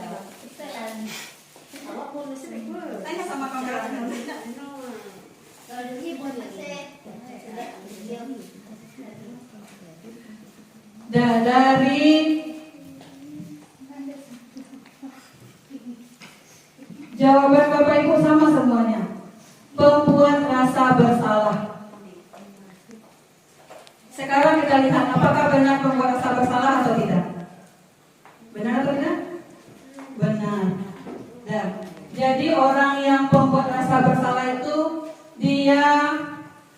Tanya sama kamera. Dari jawaban Bapak Ibu sama semuanya. Pembuat rasa bersalah. Sekarang kita lihat apakah benar pembuat rasa bersalah atau tidak. Benar atau tidak? Benar. Dan jadi orang yang pembuat rasa bersalah itu dia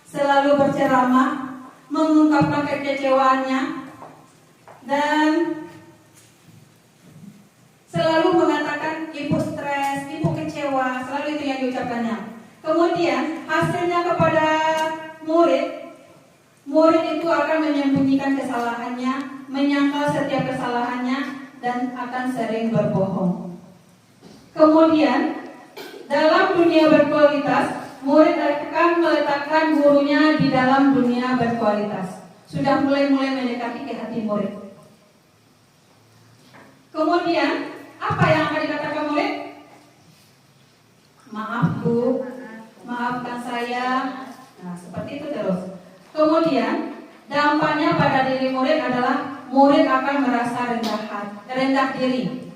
selalu berceramah, mengungkapkan kekecewaannya, dan selalu mengatakan ibu stres, ibu kecewa, selalu itu yang diucapkannya. Kemudian hasilnya kepada murid itu akan menyembunyikan kesalahannya, menyangkal setiap kesalahannya, dan akan sering berbohong. Kemudian dalam dunia berkualitas, murid akan meletakkan gurunya di dalam dunia berkualitas. Sudah mulai mendekati ke hati murid. Kemudian apa yang akan dikatakan murid? Maaf Bu, maafkan saya. Nah, seperti itu terus. Kemudian dampaknya pada diri murid adalah murid akan merasa rendah diri.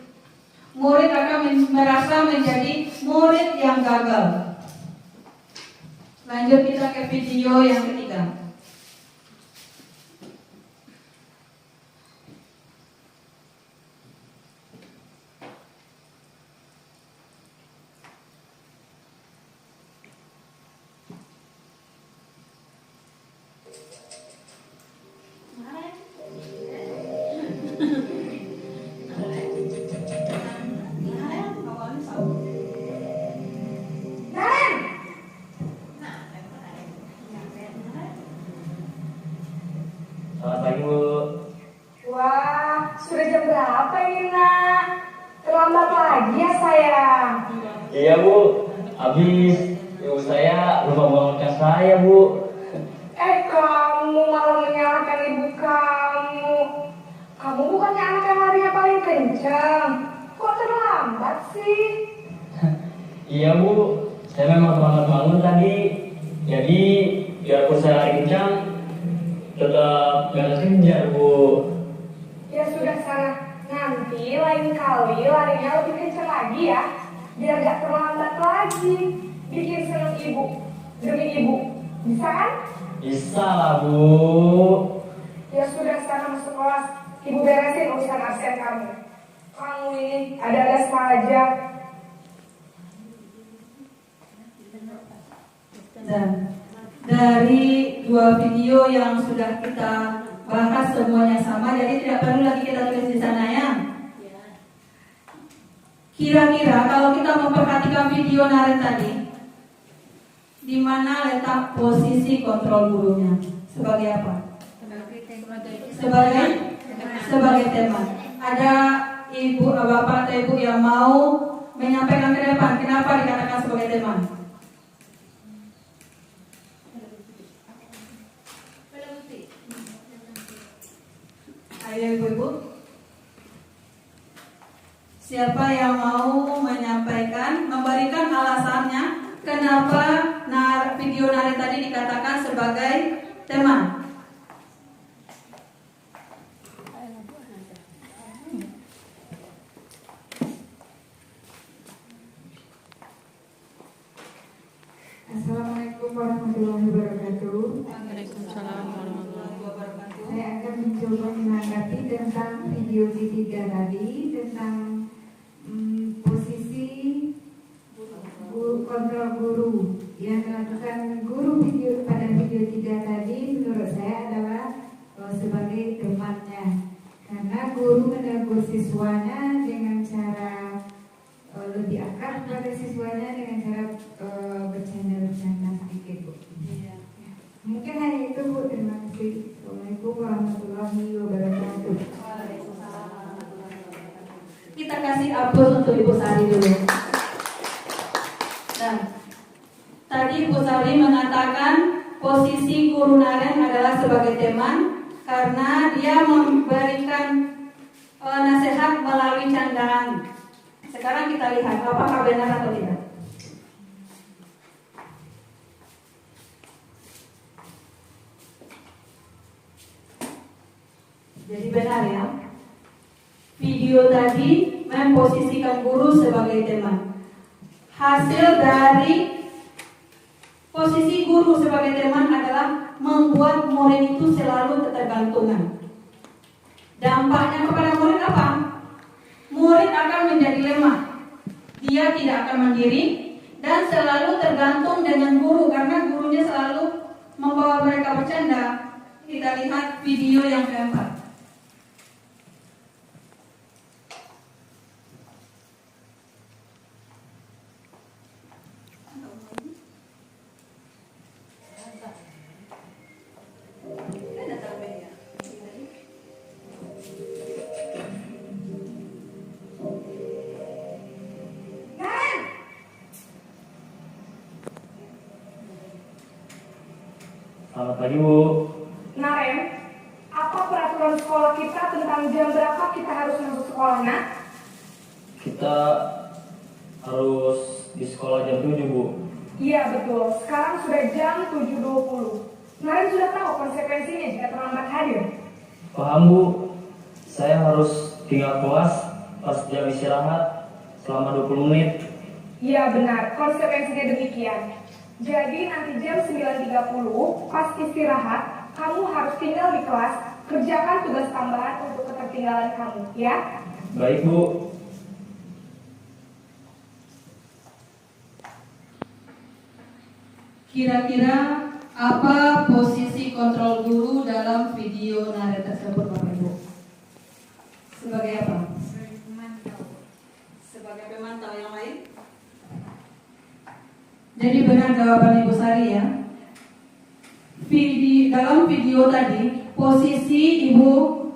Murid akan merasa menjadi murid yang gagal. Lanjut kita ke video yang ketiga.
Selamat pagi Bu.
Wah, sudah jam berapa ini nak? Terlambat lagi ya sayang.
Iya Bu, habis ibu saya lupa bangunkan saya Bu.
Kamu malah menyalahkan ibu kamu. Kamu bukannya anak yang larinya paling kencang. Kok terlambat sih?
Iya Bu, saya memang terlambat bangun tadi. Jadi biarpun saya lari kencang, tetap gak kejar Bu.
Ya sudah sana. Nanti lain kali larinya lebih kencang lagi ya. Biar gak terlambat lagi. Bikin seneng ibu. Demi ibu. Bisa kan?
Bisa lah Bu.
Ya sudah sana masuk kelas. Ibu beresin urusan absen kamu. Kamu ini ada-ada saja.
Dan dari dua video yang sudah kita bahas semuanya sama, jadi tidak perlu lagi kita tulis di sana ya. Kira-kira kalau kita memperhatikan video Naren tadi, di mana letak posisi kontrol gurunya? Sebagai apa? Sebagai teman. Ada ibu, bapak atau ibu yang mau menyampaikan ke depan, kenapa dikatakan sebagai teman? Ayo ibu-ibu. Siapa yang mau menyampaikan, memberikan alasannya kenapa video nari tadi dikatakan sebagai teman?
Assalamualaikum warahmatullahi wabarakatuh.
Waalaikumsalam warahmatullahi wabarakatuh.
Saya akan mencoba menanggapi tentang video ketiga tadi tentang posisi kontrol guru yang melakukan guru pada video 3 tadi menurut saya adalah sebagai temannya, karena guru menegur siswanya dengan cara lebih akrab pada siswanya dengan cara bercanda-bercanda sedikit, Bu. Mungkin hanya itu, Bu. Terima kasih. Assalamualaikum warahmatullahi wabarakatuh.
Kita kasih aplaus untuk Ibu Sari dulu. Nah, tadi Ibu Sari mengatakan posisi guru Naren adalah sebagai teman karena dia memberikan nasihat melalui candaan. Sekarang kita lihat apakah benar atau tidak. Jadi benar ya. Video tadi memposisikan guru sebagai teman. Hasil dari posisi guru sebagai teman adalah membuat murid itu selalu ketergantungan. Dampaknya kepada murid apa? Murid akan menjadi lemah. Dia tidak akan mandiri dan selalu tergantung dengan guru karena gurunya selalu membawa mereka bercanda. Kita lihat video yang keempat.
Selamat pagi, Bu.
Naren, apa peraturan sekolah kita tentang jam berapa kita harus masuk sekolah, Nak?
Kita harus di sekolah jam 7, Bu.
Iya, betul. Sekarang sudah jam 7.20. Naren sudah tahu konsekuensinya jika terlambat hadir.
Paham, Bu. Saya harus tinggal kelas pas jam istirahat selama 20 menit.
Iya, benar. Konsekuensinya demikian. Jadi nanti jam 9.30 pas istirahat, kamu harus tinggal di kelas, kerjakan tugas tambahan untuk ketertinggalan kamu, ya?
Baik, Bu.
Kira-kira apa posisi kontrol guru dalam video nari tersebut, Bapak Ibu? Sebagai apa? Sebagai pemantau yang lain? Jadi benar jawaban Ibu Sari ya. Dalam video tadi, posisi Ibu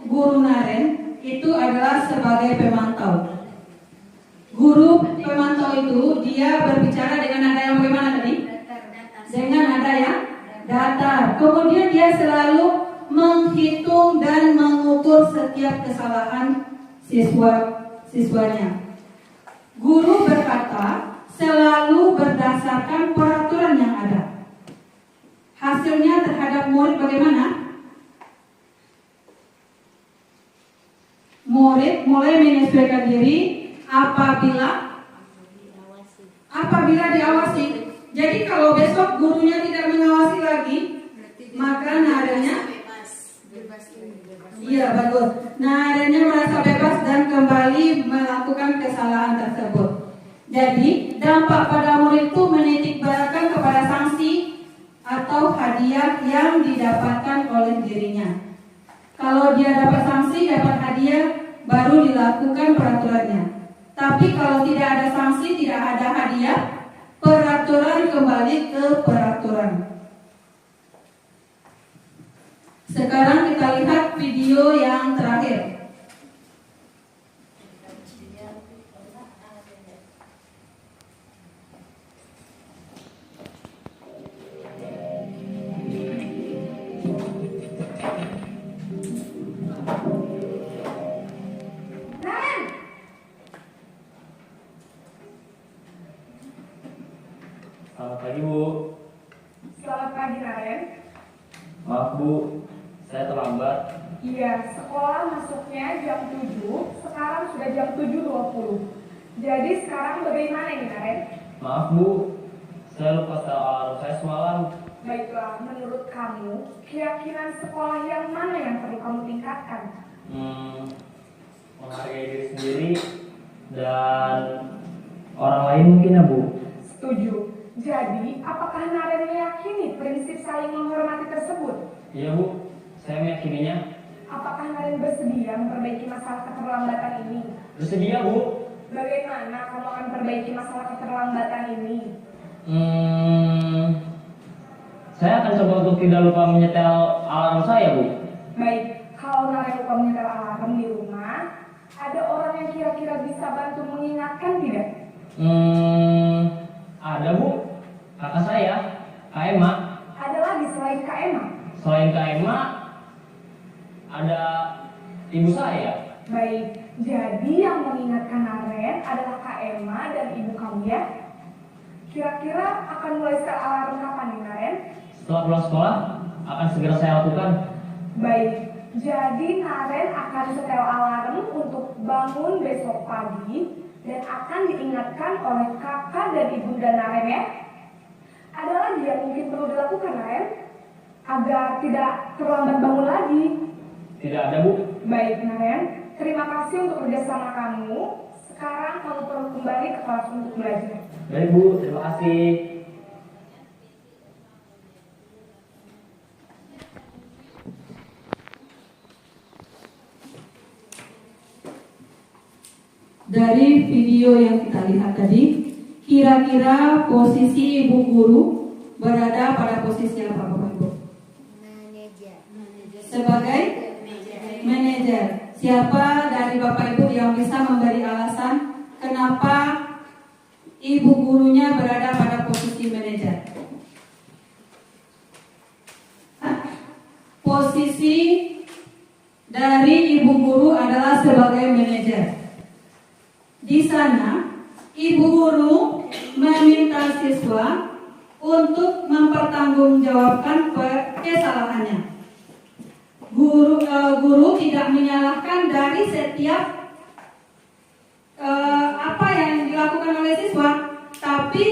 Guru Naren itu adalah sebagai pemantau. Guru pemantau itu dia berbicara dengan nada yang bagaimana tadi? Dengan nada yang datar. Kemudian dia selalu menghitung dan mengukur setiap kesalahan siswanya. Guru berkata selalu berdasarkan peraturan yang ada. Hasilnya terhadap murid bagaimana? Murid mulai menyesuaikan diri apabila diawasi. Jadi kalau besok gurunya tidak mengawasi lagi, maka nadanya iya bagus. Nadanya merasa bebas dan kembali melakukan kesalahan tersebut. Jadi dampak pada murid itu menitik beratkan kepada sanksi atau hadiah yang didapatkan oleh dirinya. Kalau dia dapat sanksi, dapat hadiah, baru dilakukan peraturannya. Tapi kalau tidak ada sanksi, tidak ada hadiah, peraturan kembali ke peraturan. Sekarang kita lihat video yang terakhir.
Pagi Bu.
Selamat pagi Naren.
Maaf Bu, saya terlambat.
Iya, sekolah masuknya jam 7, sekarang sudah jam 7.20. Jadi sekarang bagaimana ini Naren?
Maaf Bu, saya lupa setel alarm saya semalam.
Baiklah, menurut kamu, keyakinan sekolah yang mana yang perlu kamu tingkatkan?
Menghargai diri sendiri dan orang lain mungkin ya Bu.
Setuju. Jadi, apakah Naren meyakini prinsip saling menghormati tersebut?
Iya Bu, saya meyakininya.
Apakah Naren bersedia memperbaiki masalah keterlambatan ini?
Bersedia Bu.
Bagaimana kamu akan perbaiki masalah keterlambatan ini?
Saya akan coba untuk tidak lupa menyetel alarm saya Bu.
Baik, kalau Naren lupa menyetel alarm di rumah, ada orang yang kira-kira bisa bantu mengingatkan tidak?
Ada Bu, kakak saya, Kak Emma.
Ada lagi selain Kak Emma?
Selain Kak Emma, ada ibu saya.
Baik, jadi yang mengingatkan Naren adalah Kak Emma dan ibu kamu ya? Kira-kira akan mulai setel alarm kapan nih Naren?
Setelah pulang sekolah, akan segera saya lakukan.
Baik, jadi Naren akan setel alarm untuk bangun besok pagi dan akan diingatkan oleh kakak dan ibunda Naren ya. Ada lagi yang mungkin perlu dilakukan Naren agar tidak terlambat bangun lagi?
Tidak ada Bu.
Baik Naren, terima kasih untuk kerjasama kamu. Sekarang kamu perlu kembali ke kelas untuk belajar.
Baik Bu, terima kasih.
Dari video yang kita lihat tadi, kira-kira posisi ibu guru berada pada posisi apa Bapak Ibu? Sebagai manajer. Siapa dari Bapak Ibu yang bisa memberi alasan kenapa ibu gurunya berada pada posisi manajer? Posisi dari ibu guru adalah sebagai manajer. Di sana, ibu guru meminta siswa untuk mempertanggungjawabkan kesalahannya. Guru tidak menyalahkan dari setiap apa yang dilakukan oleh siswa, tapi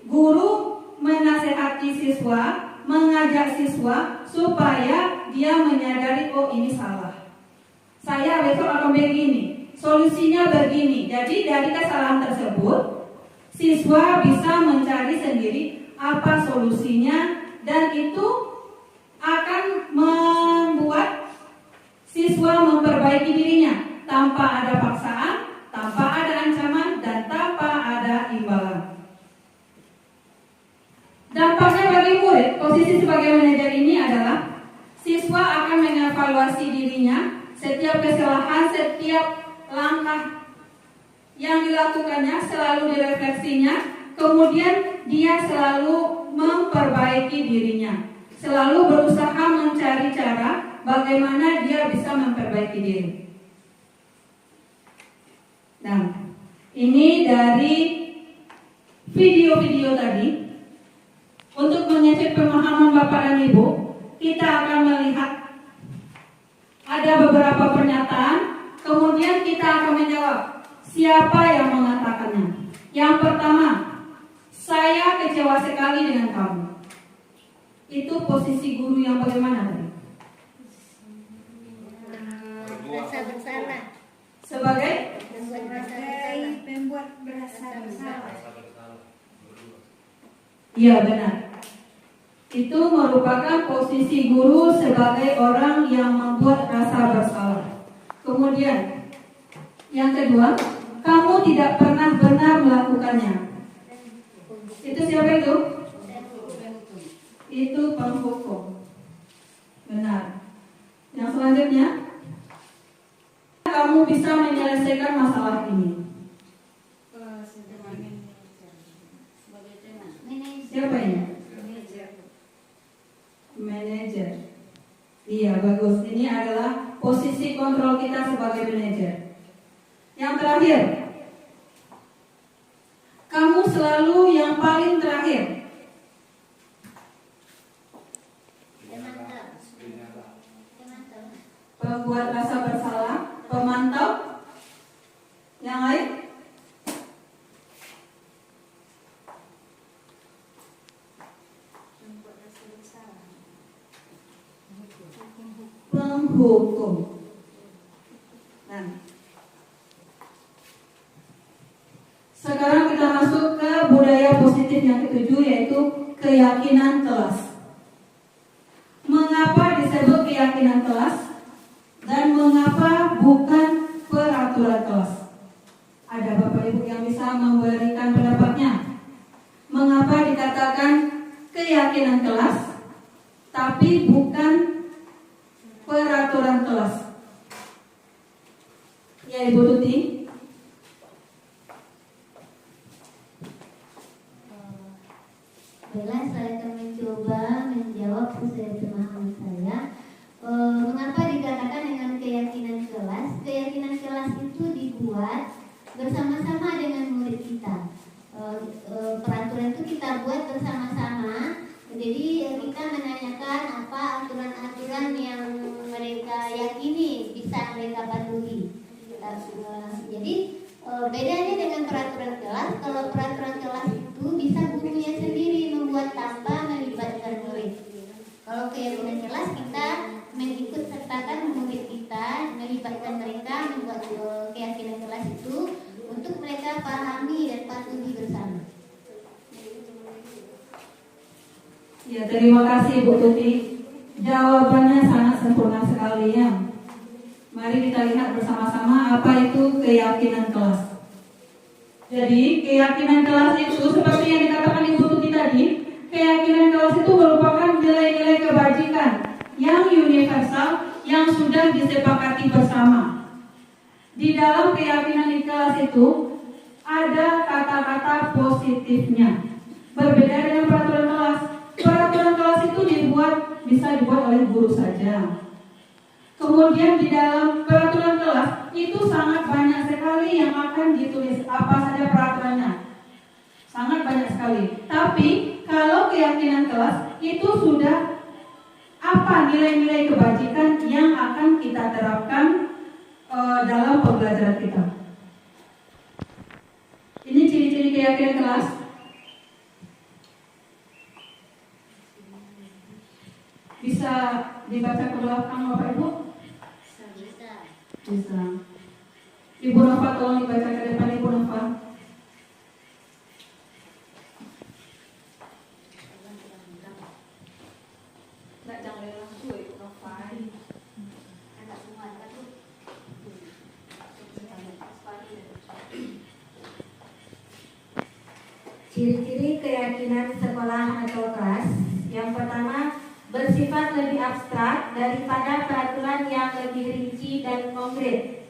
guru menasehati siswa, mengajak siswa supaya dia menyadari, oh ini salah, saya besok akan begini, solusinya begini. Jadi dari kesalahan tersebut siswa bisa mencari sendiri apa solusinya, dan itu akan membuat siswa memperbaiki dirinya tanpa ada paksaan, tanpa ada ancaman, dan tanpa ada imbalan. Dampaknya bagi murid, posisi sebagai manajer ini adalah siswa akan mengevaluasi dirinya, setiap kesalahan, setiap langkah yang dilakukannya selalu direfleksinya, kemudian dia selalu memperbaiki dirinya, selalu berusaha mencari cara bagaimana dia bisa memperbaiki diri. Nah, ini dari video-video tadi. Untuk mengecek pemahaman Bapak dan Ibu, kita akan melihat ada beberapa pernyataan, kemudian kita akan menjawab siapa yang mengatakannya. Yang pertama, saya kecewa sekali dengan kamu. Itu posisi guru yang bagaimana tadi?
Merasa bersalah.
Sebagai
Membuat merasa bersalah.
iya benar. Itu merupakan posisi guru sebagai orang yang membuat rasa bersalah. Kemudian yang kedua, kamu tidak pernah benar melakukannya. Itu siapa itu? Itu penghukum. Benar. Yang selanjutnya, kamu bisa menyelesaikan masalah ini. Siapa ini? Manajer. Iya, bagus. Ini adalah posisi kontrol kita sebagai manajer. Yang terakhir, kamu selalu yang paling terakhir. pembuat rasa bersalah, pemantau, yang lain? Penghukum. Nah, sekarang kita masuk ke budaya positif yang ketujuh, yaitu keyakinan kelas. Mengapa disebut keyakinan kelas dan mengapa bukan peraturan kelas? Ada Bapak Ibu yang bisa memberikan pendapatnya? Mengapa dikatakan keyakinan kelas tapi bukan peraturan kelas? Ya, Ibu Tuti.
Baiklah, saya akan mencoba menjawab sesuai pemahaman saya. Mengapa dikatakan dengan keyakinan kelas? Keyakinan kelas itu dibuat bersama-sama dengan murid kita. Peraturan itu kita buat bersama-sama. Jadi kita menanyakan apa aturan-aturan yang mereka yakini bisa mereka patuhi. Jadi bedanya dengan peraturan kelas, kalau peraturan kelas itu bisa gurunya sendiri membuat tanpa melibatkan murid. Kalau keyakinan kelas kita mengikut sertakan murid kita, melibatkan mereka membuat keyakinan kelas itu untuk mereka pahami dan patuhi bersama.
Ya, terima kasih Bu Tuti. Jawabannya sangat sempurna sekali ya. Mari kita lihat bersama-sama apa itu keyakinan kelas. Jadi keyakinan kelas itu seperti yang dikatakan Ibu Tuti tadi, keyakinan kelas itu merupakan nilai-nilai kebajikan yang universal yang sudah disepakati bersama. Di dalam keyakinan di kelas itu ada kata-kata positifnya. Berbeda dengan peraturan kelas. Peraturan kelas itu bisa dibuat oleh guru saja. Kemudian di dalam peraturan kelas itu sangat banyak sekali yang akan ditulis, apa saja peraturannya. Sangat banyak sekali. Tapi kalau keyakinan kelas itu sudah apa nilai-nilai kebajikan yang akan kita terapkan dalam pembelajaran kita. Ini ciri-ciri keyakinan kelas. Bisa dibaca ke belakang Bapak Ibu? Bisa. Ibu Nova tolong dibaca ke depan Ibu Nova. Nggak jangan langsung Ibu Nova.
Ciri-ciri keyakinan sekolah atau kelas. Yang pertama, bersifat lebih abstrak daripada peraturan yang lebih rinci dan konkret.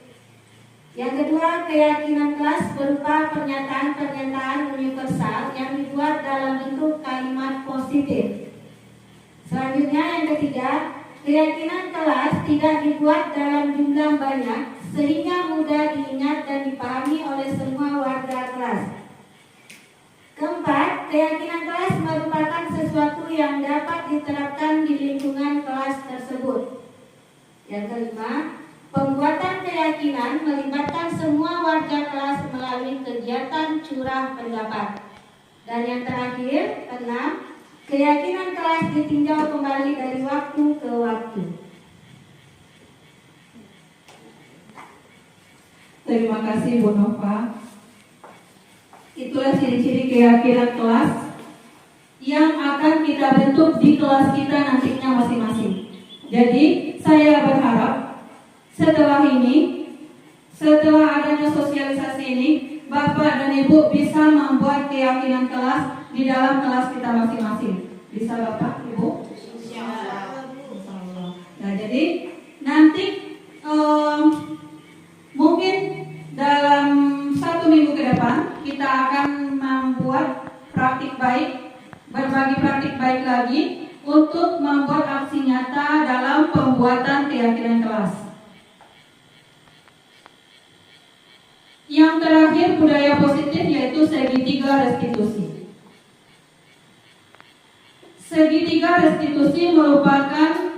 Yang kedua, keyakinan kelas berupa pernyataan-pernyataan universal yang dibuat dalam bentuk kalimat positif. Selanjutnya, yang ketiga, keyakinan kelas tidak dibuat dalam jumlah banyak sehingga mudah diingat dan dipahami oleh semua warga kelas. Keempat, keyakinan kelas merupakan sesuatu yang dapat diterapkan di lingkungan kelas tersebut. Yang kelima, pembuatan keyakinan melibatkan semua warga kelas melalui kegiatan curah pendapat. Dan yang terakhir, keenam, keyakinan kelas ditinjau kembali dari waktu ke waktu.
Terima kasih Bu Nova. Itulah ciri-ciri keyakinan kelas yang akan kita bentuk di kelas kita nantinya masing-masing. Jadi saya berharap setelah adanya sosialisasi ini, Bapak dan Ibu bisa membuat keyakinan kelas di dalam kelas kita masing-masing. Bisa Bapak, Ibu? Nah, jadi nanti mungkin dalam 1 minggu ke depan kita akan membuat praktik baik, berbagi praktik baik lagi untuk membuat aksi nyata dalam pembuatan keyakinan kelas. Yang terakhir, budaya positif, yaitu segitiga restitusi. Segitiga restitusi merupakan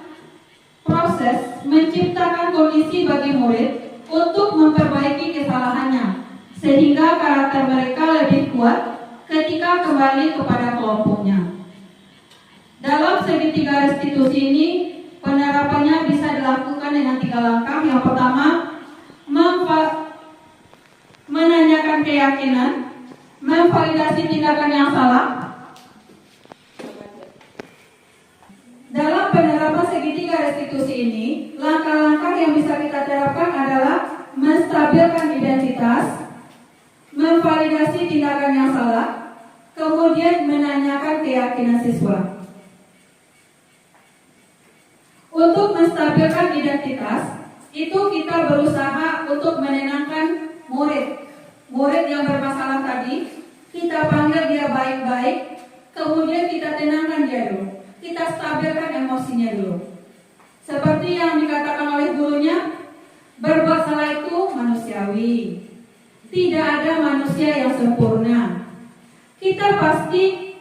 proses menciptakan kondisi bagi murid untuk memperbaiki kesalahannya, sehingga karakter mereka lebih kuat ketika kembali kepada kelompoknya. Dalam segitiga restitusi ini, penerapannya bisa dilakukan dengan 3 langkah. Yang pertama, menanyakan keyakinan, memvalidasi tindakan yang salah. Dalam penerapan segitiga restitusi ini, langkah-langkah yang bisa kita terapkan adalah menstabilkan identitas, memvalidasi tindakan yang salah, kemudian menanyakan keyakinan siswa. Untuk menstabilkan identitas, itu kita berusaha untuk menenangkan murid yang bermasalah tadi. Kita panggil dia baik-baik, kemudian kita tenangkan dia dulu. Kita stabilkan emosinya dulu. Seperti yang dikatakan oleh gurunya, berbuat salah itu manusiawi. Tidak ada manusia yang sempurna. Kita pasti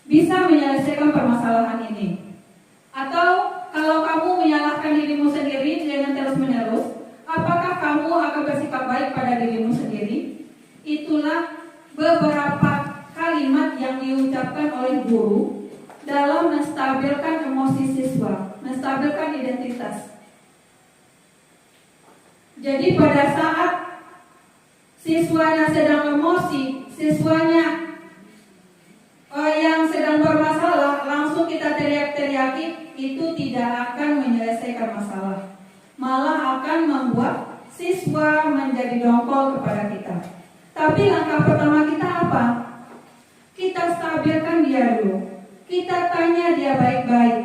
bisa menyelesaikan permasalahan ini. Atau kalau kamu menyalahkan dirimu sendiri dengan terus-menerus, apakah kamu akan bersikap baik pada dirimu sendiri? Itulah beberapa kalimat yang diucapkan oleh guru dalam menstabilkan emosi siswa, menstabilkan identitas. Jadi pada saat siswanya sedang emosi, siswanya yang sedang bermasalah, langsung kita teriak-teriaki, itu tidak akan menyelesaikan masalah. Malah akan membuat siswa menjadi dongkol kepada kita. Tapi langkah pertama kita apa? Kita stabilkan dia dulu. Kita tanya dia baik-baik.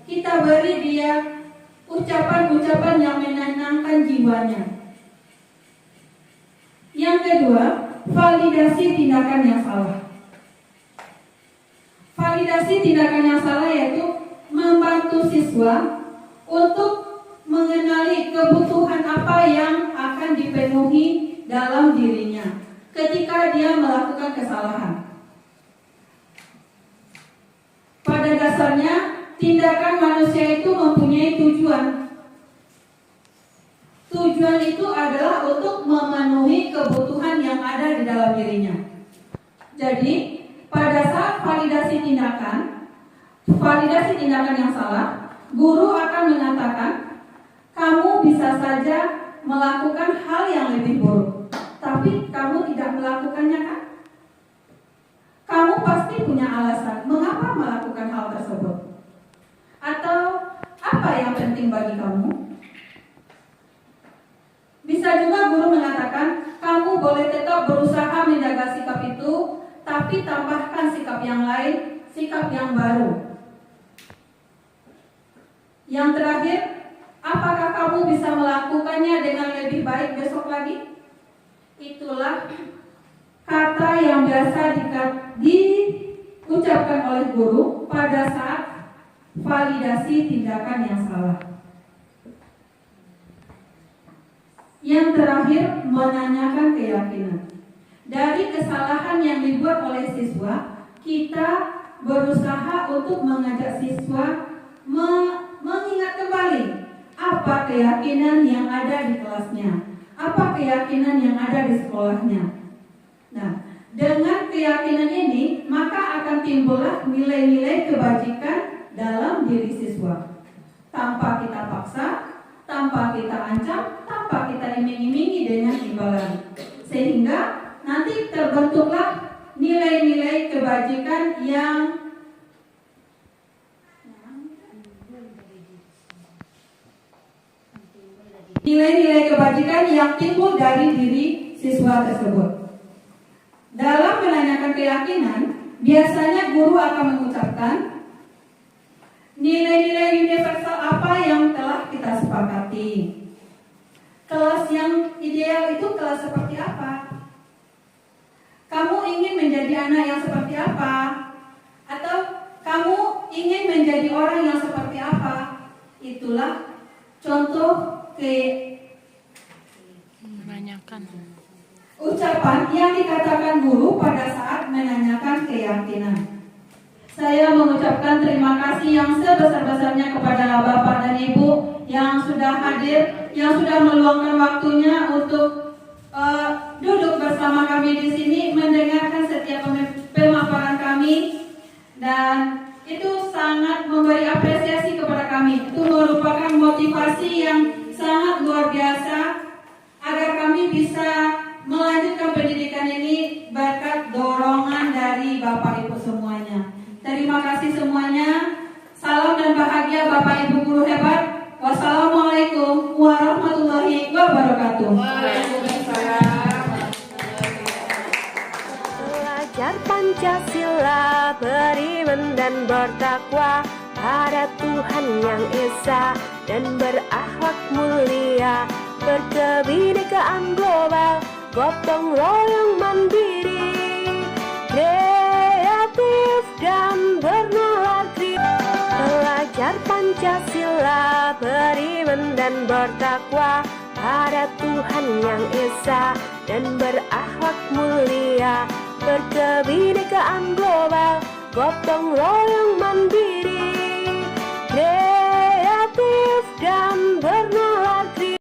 Kita beri dia ucapan-ucapan yang menenangkan jiwanya. Yang kedua, validasi tindakan yang salah. Validasi tindakan yang salah yaitu membantu siswa untuk mengenali kebutuhan apa yang akan dipenuhi dalam dirinya ketika dia melakukan kesalahan. Pada dasarnya, tindakan manusia itu mempunyai tujuan. Tujuan itu adalah untuk memenuhi kebutuhan yang ada di dalam dirinya. Jadi, pada saat validasi tindakan yang salah, guru akan mengatakan, kamu bisa saja melakukan hal yang lebih buruk, tapi kamu tidak melakukannya kan? Kamu pasti punya alasan mengapa melakukan hal tersebut. Atau apa yang penting bagi kamu? Bisa juga guru mengatakan, kamu boleh tetap berusaha menjaga sikap itu, tapi tambahkan sikap yang lain, sikap yang baru. Yang terakhir, apakah kamu bisa melakukannya dengan lebih baik besok lagi? Itulah kata yang biasa diucapkan oleh guru pada saat validasi tindakan yang salah. Yang terakhir, menanyakan keyakinan. Dari kesalahan yang dibuat oleh siswa, kita berusaha untuk mengajak siswa mengingat kembali apa keyakinan yang ada di kelasnya, apa keyakinan yang ada di sekolahnya. Nah, dengan keyakinan ini, maka akan timbullah nilai-nilai kebajikan dalam diri siswa. Tanpa kita paksa, tanpa kita ancam, tanpa kita iming-imingi dengan imbalan. Sehingga nanti terbentuklah nilai-nilai kebajikan yang timbul dari diri siswa tersebut. Dalam menanyakan keyakinan, biasanya guru akan mengucapkan nilai-nilai universal apa yang telah kita sepakati. Kelas yang ideal itu kelas seperti apa? Kamu ingin menjadi anak yang seperti apa? Atau kamu ingin menjadi orang yang seperti apa? Itulah contoh
Kebanyakan
ucapan yang dikatakan guru pada saat menanyakan keyakinan. Saya mengucapkan terima kasih yang sebesar-besarnya kepada Bapak dan Ibu yang sudah hadir, yang sudah meluangkan waktunya untuk duduk bersama kami di sini, mendengarkan setiap pemaparan kami, dan itu sangat memberi apresiasi kepada kami. Itu merupakan motivasi yang sangat luar biasa agar kami bisa melanjutkan pendidikan ini berkat dorongan dari Bapak Ibu semuanya. Terima kasih semuanya. Salam dan bahagia Bapak Ibu guru hebat. Wassalamualaikum warahmatullahi wabarakatuh.
Belajar Pancasila, beriman dan bertakwa pada Tuhan yang Esa dan berakhlak mulia, berkebinekaan global, gotong royong mandiri, kreatif dan bernalar kritis. Belajar Pancasila, beriman dan bertakwa pada Tuhan yang Esa dan berakhlak mulia, berkebinekaan global, gotong royong mandiri, kreatif dan bernalar kritis.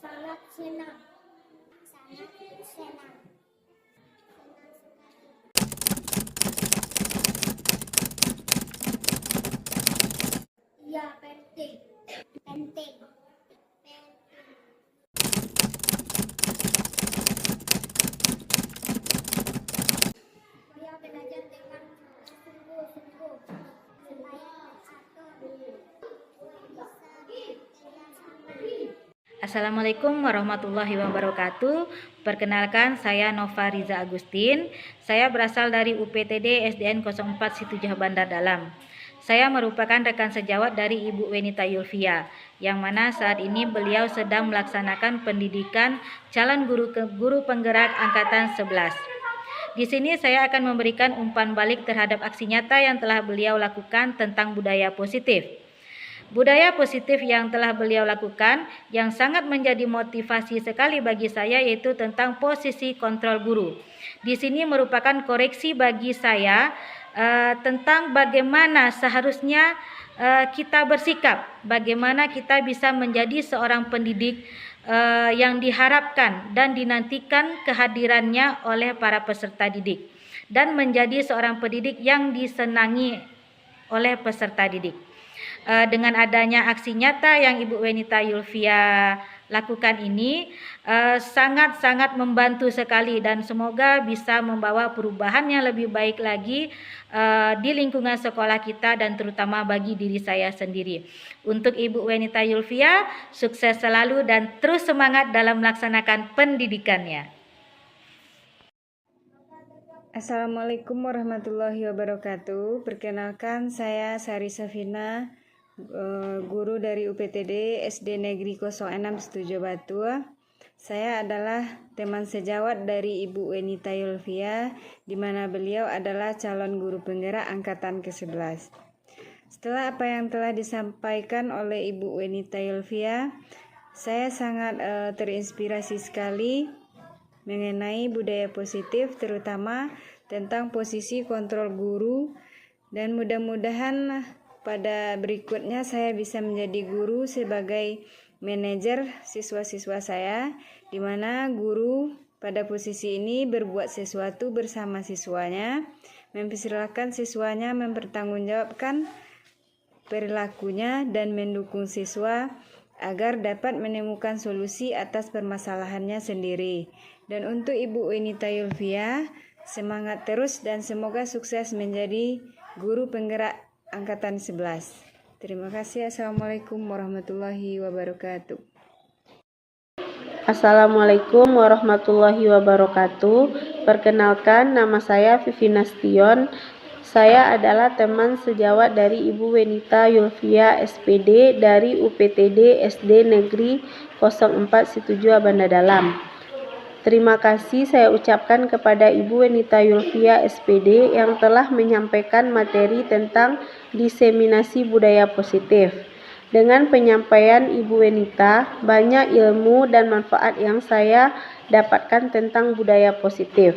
Sangat senang. Ya, penting. Beliau belajar dengan sungguh-sungguh supaya
Assalamualaikum warahmatullahi wabarakatuh. Perkenalkan, saya Nova Riza Agustin. Saya berasal dari UPTD SDN 04 Situjah Bandar Dalam. Saya merupakan rekan sejawat dari Ibu Wenita Yulvia, yang mana saat ini beliau sedang melaksanakan pendidikan calon guru penggerak angkatan 11. Di sini saya akan memberikan umpan balik terhadap aksi nyata yang telah beliau lakukan tentang budaya positif. Budaya positif yang telah beliau lakukan yang sangat menjadi motivasi sekali bagi saya yaitu tentang posisi kontrol guru. Di sini merupakan koreksi bagi saya tentang bagaimana seharusnya kita bersikap, bagaimana kita bisa menjadi seorang pendidik yang diharapkan dan dinantikan kehadirannya oleh para peserta didik dan menjadi seorang pendidik yang disenangi oleh peserta didik. Dengan adanya aksi nyata yang Ibu Wenita Yulvia lakukan ini sangat-sangat membantu sekali dan semoga bisa membawa perubahan yang lebih baik lagi di lingkungan sekolah kita dan terutama bagi diri saya sendiri. Untuk Ibu Wenita Yulvia, sukses selalu dan terus semangat dalam melaksanakan pendidikannya.
Assalamualaikum warahmatullahi wabarakatuh. Perkenalkan, saya Sari Safina, guru dari UPTD SD Negeri 06 Situjah Batu. Saya adalah teman sejawat dari Ibu Wenita Yulvia, di mana beliau adalah calon guru penggerak angkatan ke-11. Setelah apa yang telah disampaikan oleh Ibu Wenita Yulvia, saya sangat terinspirasi sekali mengenai budaya positif, terutama tentang posisi kontrol guru, dan mudah-mudahan pada berikutnya saya bisa menjadi guru sebagai manajer siswa-siswa saya, di mana guru pada posisi ini berbuat sesuatu bersama siswanya, mempersilahkan siswanya mempertanggungjawabkan perilakunya dan mendukung siswa agar dapat menemukan solusi atas permasalahannya sendiri. Dan untuk Ibu Wenita Yulvia, semangat terus dan semoga sukses menjadi guru penggerak angkatan 11. Terima kasih. Assalamualaikum warahmatullahi wabarakatuh.
Assalamualaikum warahmatullahi wabarakatuh. Perkenalkan, nama saya Vivi Nastion, Saya adalah teman sejawat dari Ibu Wenita Yulfia SPD dari UPTD SD Negeri 04 Situjua Banda Dalam. Terima kasih saya ucapkan kepada Ibu Wenita Yulfia SPD yang telah menyampaikan materi tentang diseminasi budaya positif. Dengan penyampaian Ibu Wenita, banyak ilmu dan manfaat yang saya dapatkan tentang budaya positif.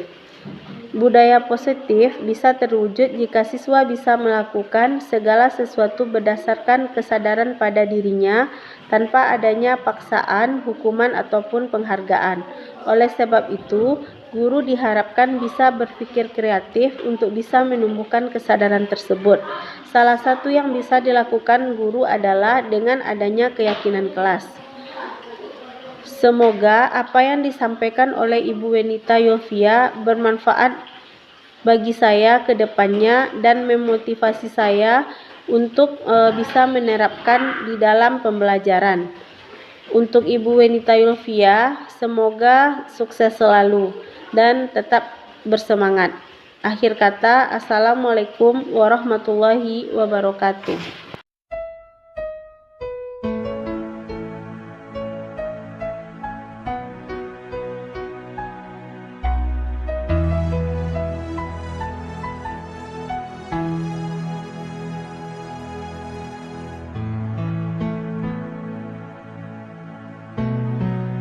Budaya positif bisa terwujud jika siswa bisa melakukan segala sesuatu berdasarkan kesadaran pada dirinya tanpa adanya paksaan, hukuman, ataupun penghargaan. Oleh sebab itu, guru diharapkan bisa berpikir kreatif untuk bisa menumbuhkan kesadaran tersebut. Salah satu yang bisa dilakukan guru adalah dengan adanya keyakinan kelas. Semoga apa yang disampaikan oleh Ibu Wenita Yulfia bermanfaat bagi saya ke depannya dan memotivasi saya untuk bisa menerapkan di dalam pembelajaran. Untuk Ibu Wenita Yulfia, semoga sukses selalu dan tetap bersemangat. Akhir kata, Assalamualaikum warahmatullahi wabarakatuh.